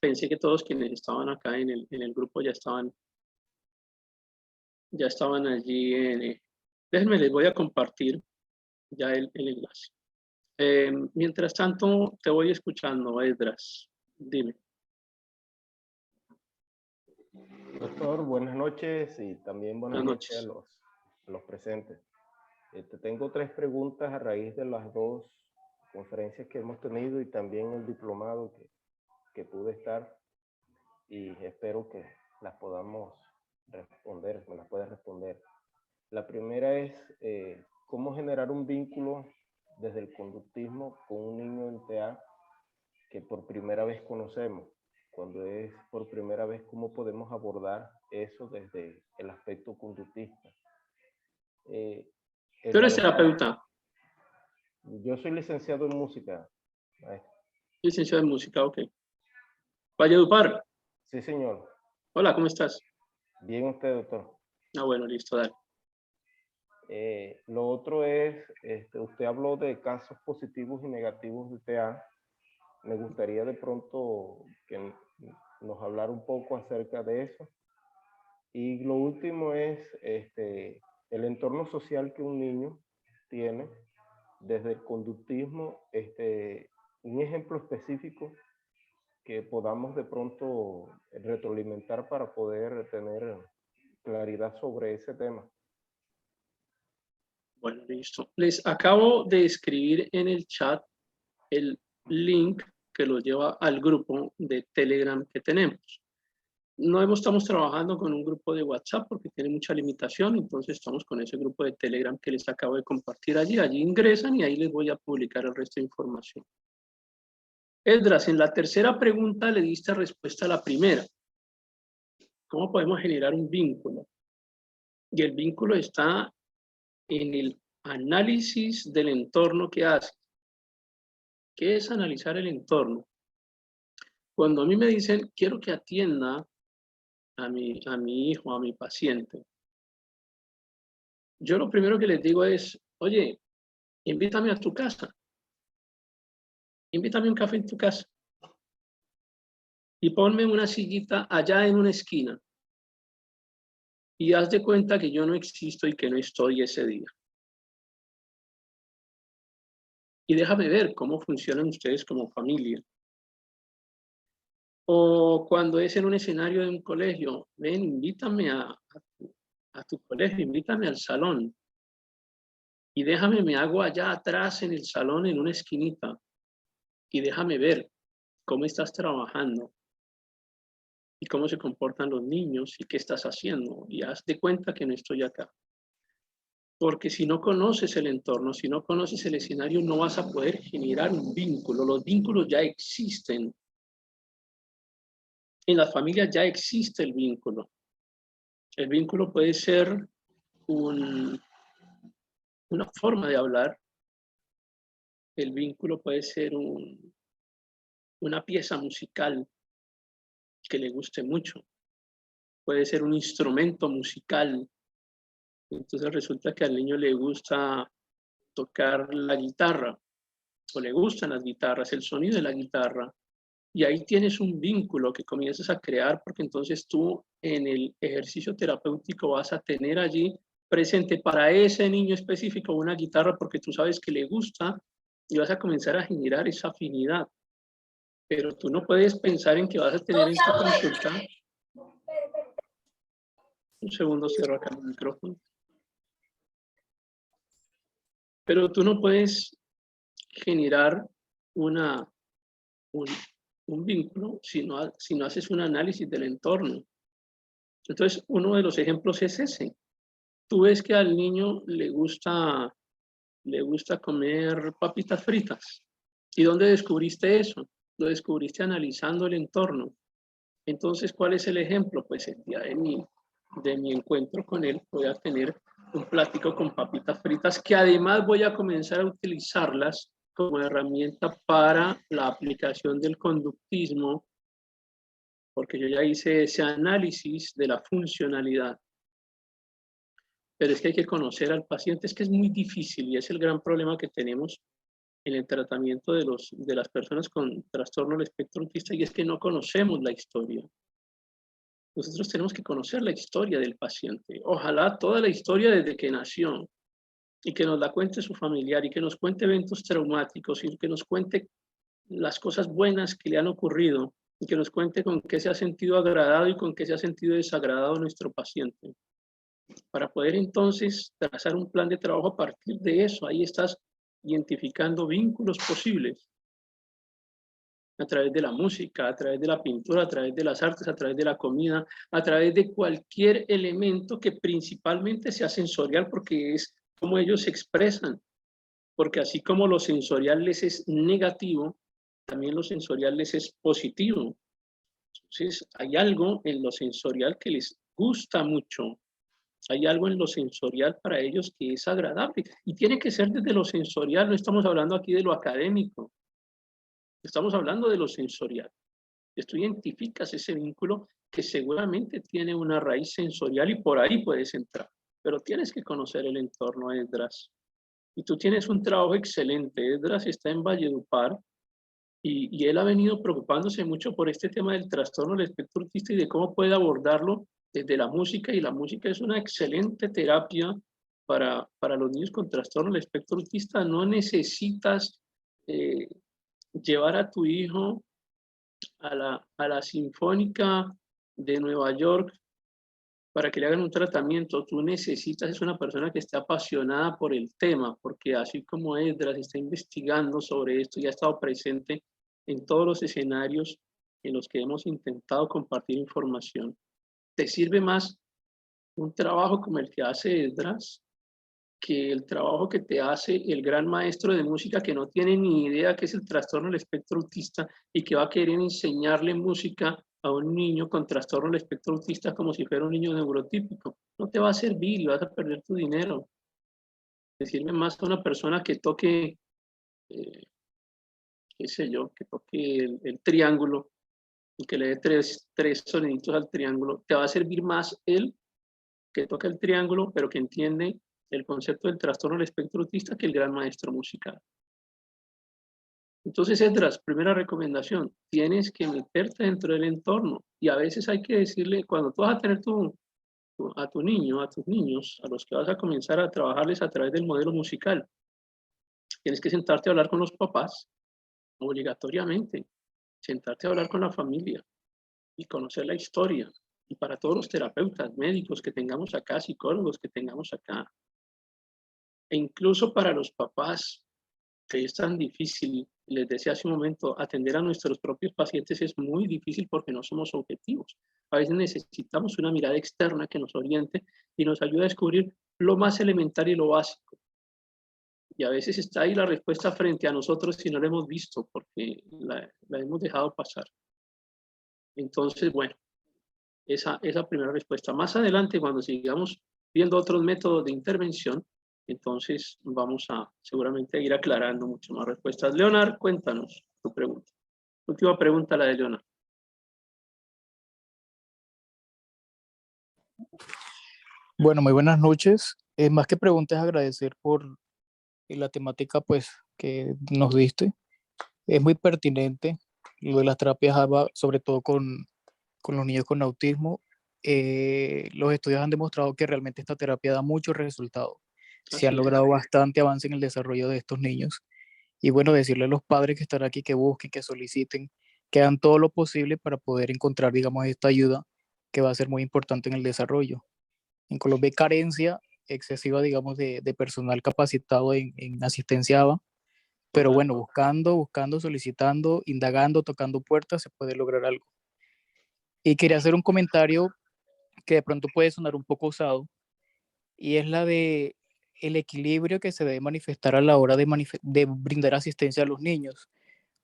Pensé que todos quienes estaban acá en el grupo ya estaban allí. Déjenme, les voy a compartir ya el enlace. Mientras tanto, te voy escuchando, Esdras. Dime. Doctor, buenas noches y también buenas Buenas noches noches. a los presentes. Tengo 3 preguntas a raíz de las 2 conferencias que hemos tenido y también el diplomado que pude estar, y espero que las podamos responder, me las puedes responder. La primera es cómo generar un vínculo desde el conductismo con un niño en TEA que por primera vez conocemos. Cuando es por primera vez, ¿cómo podemos abordar eso desde el aspecto conductista? Tú eres terapeuta, Yo soy licenciado en música, maestro. licenciado en música, ok. Valledupar, Sí, señor. hola, ¿cómo estás? Bien usted, doctor. Ah, bueno, listo, dale. Lo otro es, usted habló de casos positivos y negativos de TEA. Me gustaría de pronto que nos hablara un poco acerca de eso. Y lo último es el entorno social que un niño tiene desde el conductismo, un ejemplo específico que podamos de pronto retroalimentar para poder tener claridad sobre ese tema. Bueno, listo. Les acabo de escribir en el chat el link que los lleva al grupo de Telegram que tenemos. No estamos trabajando con un grupo de WhatsApp porque tiene mucha limitación, entonces estamos con ese grupo de Telegram que les acabo de compartir allí. Allí ingresan y ahí les voy a publicar el resto de información. Esdras, en la tercera pregunta le diste respuesta a la primera. ¿Cómo podemos generar un vínculo? Y el vínculo está en el análisis del entorno que haces. ¿Qué es analizar el entorno? Cuando a mí me dicen, quiero que atienda a mi hijo, a mi paciente, yo lo primero que les digo es, oye, invítame a tu casa, invítame a un café en tu casa y ponme una sillita allá en una esquina y haz de cuenta que yo no existo y que no estoy ese día. Y déjame ver cómo funcionan ustedes como familia. O cuando es en un escenario de un colegio, ven, invítame a tu colegio, invítame al salón. Y déjame, me hago allá atrás en el salón, en una esquinita. Y déjame ver cómo estás trabajando. Y cómo se comportan los niños y qué estás haciendo. Y haz de cuenta que no estoy acá. Porque si no conoces el entorno, si no conoces el escenario, no vas a poder generar un vínculo. Los vínculos ya existen. En las familias ya existe el vínculo. El vínculo puede ser una forma de hablar. El vínculo puede ser una pieza musical que le guste mucho. Puede ser un instrumento musical. Entonces resulta que al niño le gusta tocar la guitarra o le gustan las guitarras, el sonido de la guitarra. Y ahí tienes un vínculo que comienzas a crear porque entonces tú en el ejercicio terapéutico vas a tener allí presente para ese niño específico una guitarra porque tú sabes que le gusta y vas a comenzar a generar esa afinidad. Pero tú no puedes pensar en que vas a tener en tu consulta. Un segundo, cierro acá el micrófono. Pero tú no puedes generar un vínculo si no haces un análisis del entorno. Entonces, uno de los ejemplos es ese. Tú ves que al niño le gusta comer papitas fritas. ¿Y dónde descubriste eso? Lo descubriste analizando el entorno. Entonces, ¿cuál es el ejemplo? Pues el día de mi encuentro con él voy a tener un plático con papitas fritas que además voy a comenzar a utilizarlas como herramienta para la aplicación del conductismo, porque yo ya hice ese análisis de la funcionalidad. Pero es que hay que conocer al paciente, es que es muy difícil y es el gran problema que tenemos en el tratamiento de las personas con trastorno del espectro autista, y es que no conocemos la historia. Nosotros tenemos que conocer la historia del paciente, ojalá toda la historia desde que nació, y que nos la cuente su familiar, y que nos cuente eventos traumáticos, y que nos cuente las cosas buenas que le han ocurrido, y que nos cuente con qué se ha sentido agradado y con qué se ha sentido desagradado nuestro paciente. Para poder entonces trazar un plan de trabajo a partir de eso, ahí estás identificando vínculos posibles a través de la música, a través de la pintura, a través de las artes, a través de la comida, a través de cualquier elemento que principalmente sea sensorial, porque es como ellos se expresan. Porque así como lo sensorial les es negativo, también lo sensorial les es positivo. Entonces, hay algo en lo sensorial que les gusta mucho. Hay algo en lo sensorial para ellos que es agradable. Y tiene que ser desde lo sensorial, no estamos hablando aquí de lo académico. Estamos hablando de lo sensorial. Tú identificas ese vínculo que seguramente tiene una raíz sensorial y por ahí puedes entrar. Pero tienes que conocer el entorno, Esdras. Y tú tienes un trabajo excelente. Esdras está en Valledupar y él ha venido preocupándose mucho por este tema del trastorno del espectro autista y de cómo puede abordarlo desde la música. Y la música es una excelente terapia para los niños con trastorno del espectro autista. No necesitas llevar a tu hijo a la Sinfónica de Nueva York para que le hagan un tratamiento, tú necesitas es una persona que esté apasionada por el tema, porque así como Esdras está investigando sobre esto y ha estado presente en todos los escenarios en los que hemos intentado compartir información, te sirve más un trabajo como el que hace Esdras que el trabajo que te hace el gran maestro de música que no tiene ni idea qué es el trastorno del espectro autista y que va a querer enseñarle música a un niño con trastorno del espectro autista como si fuera un niño neurotípico. No te va a servir y vas a perder tu dinero. Te sirve más que una persona que toque, qué sé yo, que toque el triángulo y que le dé tres soniditos al triángulo. Te va a servir más él que toca el triángulo, pero que entiende el concepto del trastorno del espectro autista que el gran maestro musical. Entonces, Esdras, primera recomendación, tienes que meterte dentro del entorno y a veces hay que decirle, cuando tú vas a tener a tu niño, a tus niños, a los que vas a comenzar a trabajarles a través del modelo musical, tienes que sentarte a hablar con los papás, obligatoriamente, sentarte a hablar con la familia y conocer la historia. Y para todos los terapeutas, médicos que tengamos acá, psicólogos que tengamos acá, e incluso para los papás, que es tan difícil, les decía hace un momento, atender a nuestros propios pacientes es muy difícil porque no somos objetivos. A veces necesitamos una mirada externa que nos oriente y nos ayude a descubrir lo más elementario y lo básico. Y a veces está ahí la respuesta frente a nosotros si no la hemos visto porque la hemos dejado pasar. Entonces, bueno, esa primera respuesta. Más adelante, cuando sigamos viendo otros métodos de intervención, entonces vamos a seguramente ir aclarando mucho más respuestas. Leonard, cuéntanos tu pregunta. Última pregunta, la de Leonard. Bueno, muy buenas noches. Más que preguntas, agradecer por la temática pues que nos diste. Es muy pertinente lo de las terapias ABA, sobre todo con los niños con autismo. Los estudios han demostrado que realmente esta terapia da muchos resultados. Se han logrado bastante avance en el desarrollo de estos niños. Y bueno, decirle a los padres que están aquí que busquen, que soliciten, que hagan todo lo posible para poder encontrar, digamos, esta ayuda que va a ser muy importante en el desarrollo. En Colombia hay carencia excesiva, digamos, de personal capacitado en asistencia ABA, pero bueno, buscando, solicitando, indagando, tocando puertas, se puede lograr algo. Y quería hacer un comentario que de pronto puede sonar un poco osado, y es la de el equilibrio que se debe manifestar a la hora de brindar asistencia a los niños,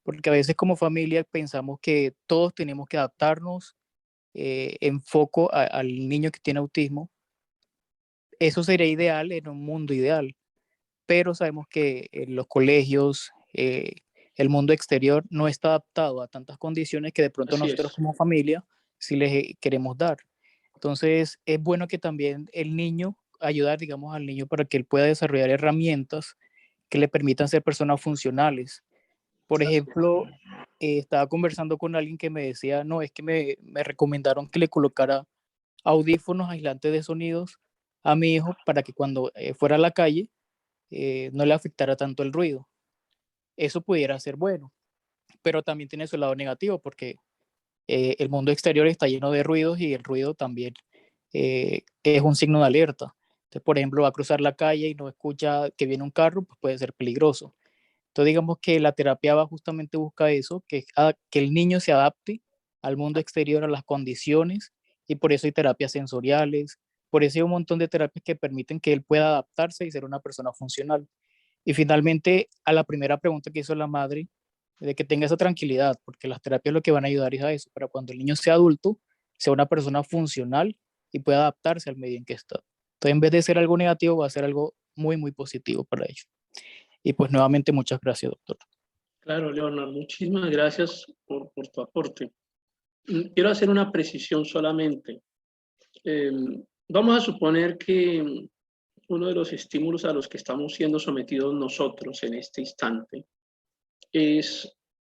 porque a veces como familia pensamos que todos tenemos que adaptarnos en foco al niño que tiene autismo. Eso sería ideal en un mundo ideal, pero sabemos que en los colegios, el mundo exterior no está adaptado a tantas condiciones que de pronto nosotros como familia sí les queremos dar. Entonces es bueno que también el niño, ayudar digamos al niño para que él pueda desarrollar herramientas que le permitan ser personas funcionales. Por ejemplo, estaba conversando con alguien que me decía, no, es que me recomendaron que le colocara audífonos aislantes de sonidos a mi hijo para que cuando fuera a la calle no le afectara tanto el ruido. Eso pudiera ser bueno, pero también tiene su lado negativo porque el mundo exterior está lleno de ruidos y el ruido también es un signo de alerta. Entonces, por ejemplo, va a cruzar la calle y no escucha que viene un carro, pues puede ser peligroso. Entonces, digamos que la terapia va justamente busca eso, que el niño se adapte al mundo exterior, a las condiciones, y por eso hay terapias sensoriales, por eso hay un montón de terapias que permiten que él pueda adaptarse y ser una persona funcional. Y finalmente, a la primera pregunta que hizo la madre, de que tenga esa tranquilidad, porque las terapias lo que van a ayudar es a eso, para cuando el niño sea adulto, sea una persona funcional y pueda adaptarse al medio en que está. Entonces, en vez de ser algo negativo, va a ser algo muy, muy positivo para ellos. Y pues nuevamente, muchas gracias, doctor. Claro, Leonard, muchísimas gracias por tu aporte. Quiero hacer una precisión solamente. Vamos a suponer que uno de los estímulos a los que estamos siendo sometidos nosotros en este instante es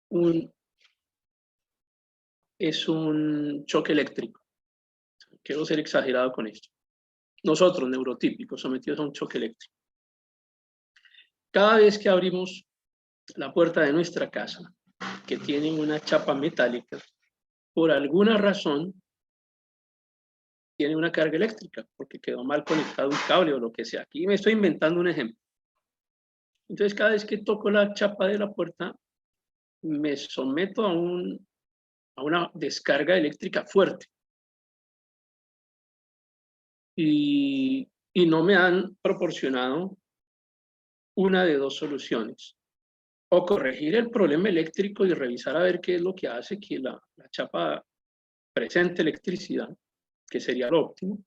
un choque eléctrico. Quiero ser exagerado con esto. Nosotros, neurotípicos, sometidos a un choque eléctrico. Cada vez que abrimos la puerta de nuestra casa, que tiene una chapa metálica, por alguna razón, tiene una carga eléctrica porque quedó mal conectado un cable o lo que sea. Aquí me estoy inventando un ejemplo. Entonces, cada vez que toco la chapa de la puerta, me someto a una descarga eléctrica fuerte. Y no me han proporcionado una de dos soluciones. O corregir el problema eléctrico y revisar a ver qué es lo que hace que la chapa presente electricidad, que sería lo óptimo,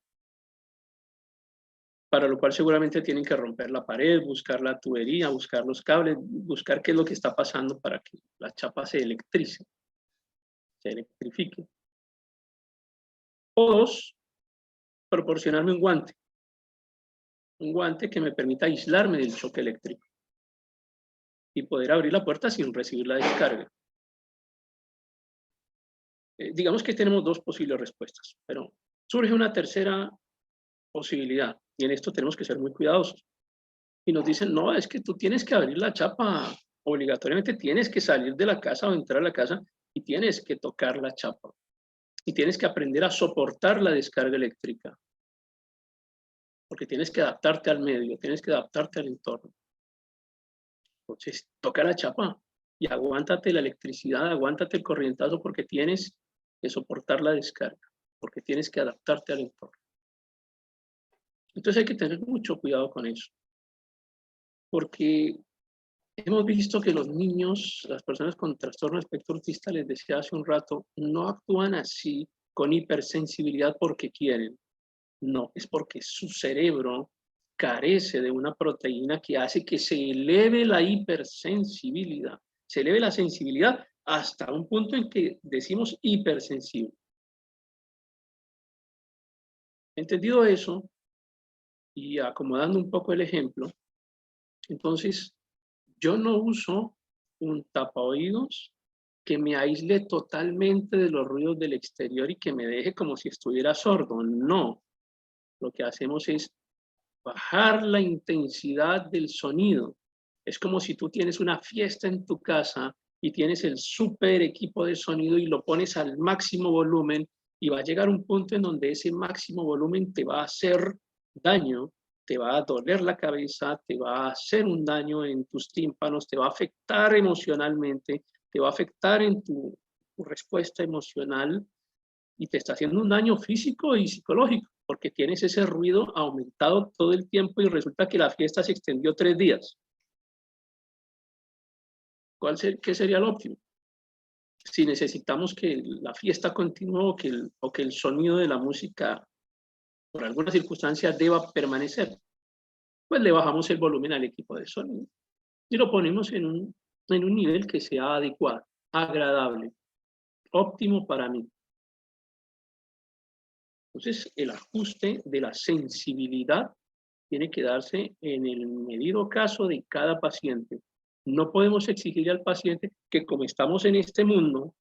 para lo cual seguramente tienen que romper la pared, buscar la tubería, buscar los cables, buscar qué es lo que está pasando para que la chapa se electrice, se electrifique. O dos, proporcionarme un guante que me permita aislarme del choque eléctrico y poder abrir la puerta sin recibir la descarga. Digamos que tenemos dos posibles respuestas, pero surge una tercera posibilidad, y en esto tenemos que ser muy cuidadosos. Y nos dicen, no, es que tú tienes que abrir la chapa, obligatoriamente tienes que salir de la casa o entrar a la casa y tienes que tocar la chapa. Y tienes que aprender a soportar la descarga eléctrica. Porque tienes que adaptarte al medio, tienes que adaptarte al entorno. Entonces, toca la chapa y aguántate la electricidad, aguántate el corrientazo porque tienes que soportar la descarga, porque tienes que adaptarte al entorno. Entonces hay que tener mucho cuidado con eso, porque hemos visto que los niños, las personas con trastorno espectro autista, les decía hace un rato, no actúan así con hipersensibilidad porque quieren, no, es porque su cerebro carece de una proteína que hace que se eleve la hipersensibilidad, se eleve la sensibilidad hasta un punto en que decimos hipersensible. Entendido eso, y acomodando un poco el ejemplo, entonces yo no uso un tapaoídos que me aísle totalmente de los ruidos del exterior y que me deje como si estuviera sordo. No, lo que hacemos es bajar la intensidad del sonido. Es como si tú tienes una fiesta en tu casa y tienes el súper equipo de sonido y lo pones al máximo volumen y va a llegar un punto en donde ese máximo volumen te va a hacer daño, te va a doler la cabeza, te va a hacer un daño en tus tímpanos, te va a afectar emocionalmente, te va a afectar en tu respuesta emocional y te está haciendo un daño físico y psicológico, porque tienes ese ruido aumentado todo el tiempo y resulta que la fiesta se extendió 3 días. ¿Qué sería lo óptimo? Si necesitamos que la fiesta continúe o que el sonido de la música, por alguna circunstancia, deba permanecer, pues le bajamos el volumen al equipo de sonido y lo ponemos en un nivel que sea adecuado, agradable, óptimo para mí. Entonces, el ajuste de la sensibilidad tiene que darse en el medido caso de cada paciente. No podemos exigirle al paciente que como estamos en este mundo,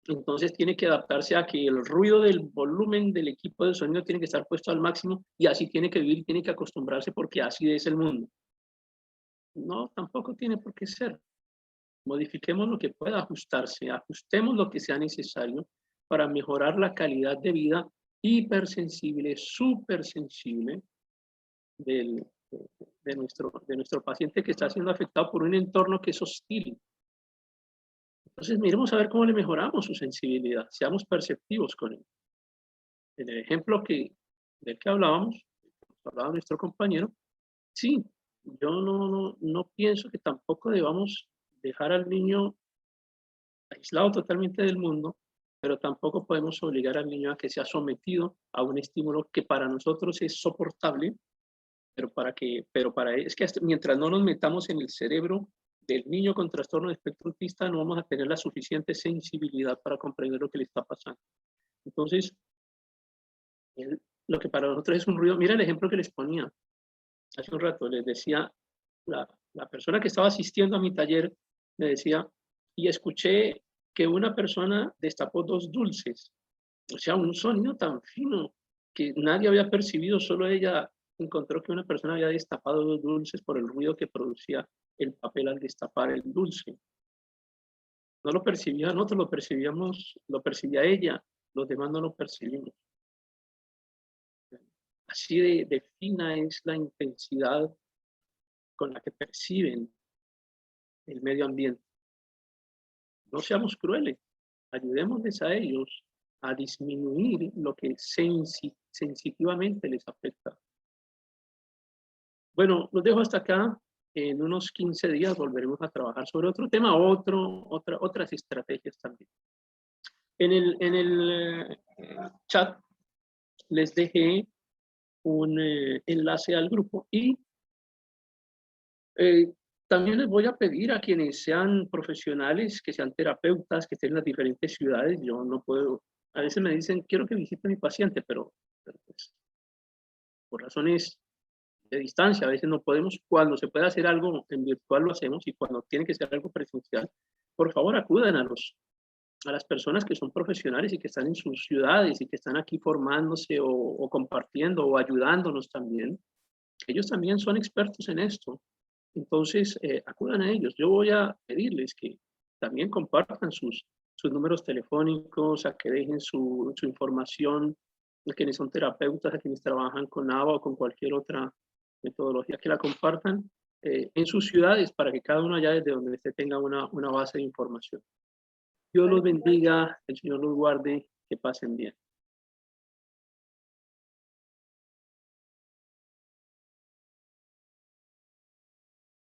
entonces tiene que adaptarse a que el ruido del volumen del equipo de sonido tiene que estar puesto al máximo y así tiene que vivir, tiene que acostumbrarse porque así es el mundo. No, tampoco tiene por qué ser. Modifiquemos lo que pueda ajustarse, ajustemos lo que sea necesario para mejorar la calidad de vida hipersensible, supersensible de nuestro paciente que está siendo afectado por un entorno que es hostil. Entonces, miremos a ver cómo le mejoramos su sensibilidad, seamos perceptivos con él. En el ejemplo del que hablábamos, hablaba nuestro compañero, sí, yo no pienso que tampoco debamos dejar al niño aislado totalmente del mundo, pero tampoco podemos obligar al niño a que sea sometido a un estímulo que para nosotros es soportable, es que mientras no nos metamos en el cerebro del niño con trastorno de espectro autista, no vamos a tener la suficiente sensibilidad para comprender lo que le está pasando. Entonces, lo que para nosotros es un ruido, mira el ejemplo que les ponía hace un rato, les decía, la persona que estaba asistiendo a mi taller me decía, y escuché que una persona destapó 2 dulces, o sea, un sonido tan fino que nadie había percibido, solo ella encontró que una persona había destapado 2 dulces por el ruido que producía el papel al destapar el dulce. No lo percibía nosotros, lo percibía ella, los demás no lo percibimos. Así de fina es la intensidad con la que perciben el medio ambiente. No seamos crueles, ayudémosles a ellos a disminuir lo que sensitivamente les afecta. Bueno, los dejo hasta acá. En unos 15 días volveremos a trabajar sobre otro tema, otras estrategias también. En el chat les dejé un enlace al grupo y también les voy a pedir a quienes sean profesionales, que sean terapeutas, que estén en las diferentes ciudades. Yo no puedo, a veces me dicen, quiero que visite a mi paciente, pero pues, por razones de distancia, a veces no podemos. Cuando se puede hacer algo en virtual lo hacemos, y cuando tiene que ser algo presencial, por favor acudan a las personas que son profesionales y que están en sus ciudades y que están aquí formándose o compartiendo o ayudándonos también. Ellos también son expertos en esto. Entonces, acudan a ellos. Yo voy a pedirles que también compartan sus números telefónicos, a que dejen su información, a quienes son terapeutas, a quienes trabajan con ABA o con cualquier otra metodología, que la compartan en sus ciudades para que cada uno allá desde donde esté tenga una base de información. Dios los bendiga, el Señor los guarde, que pasen bien.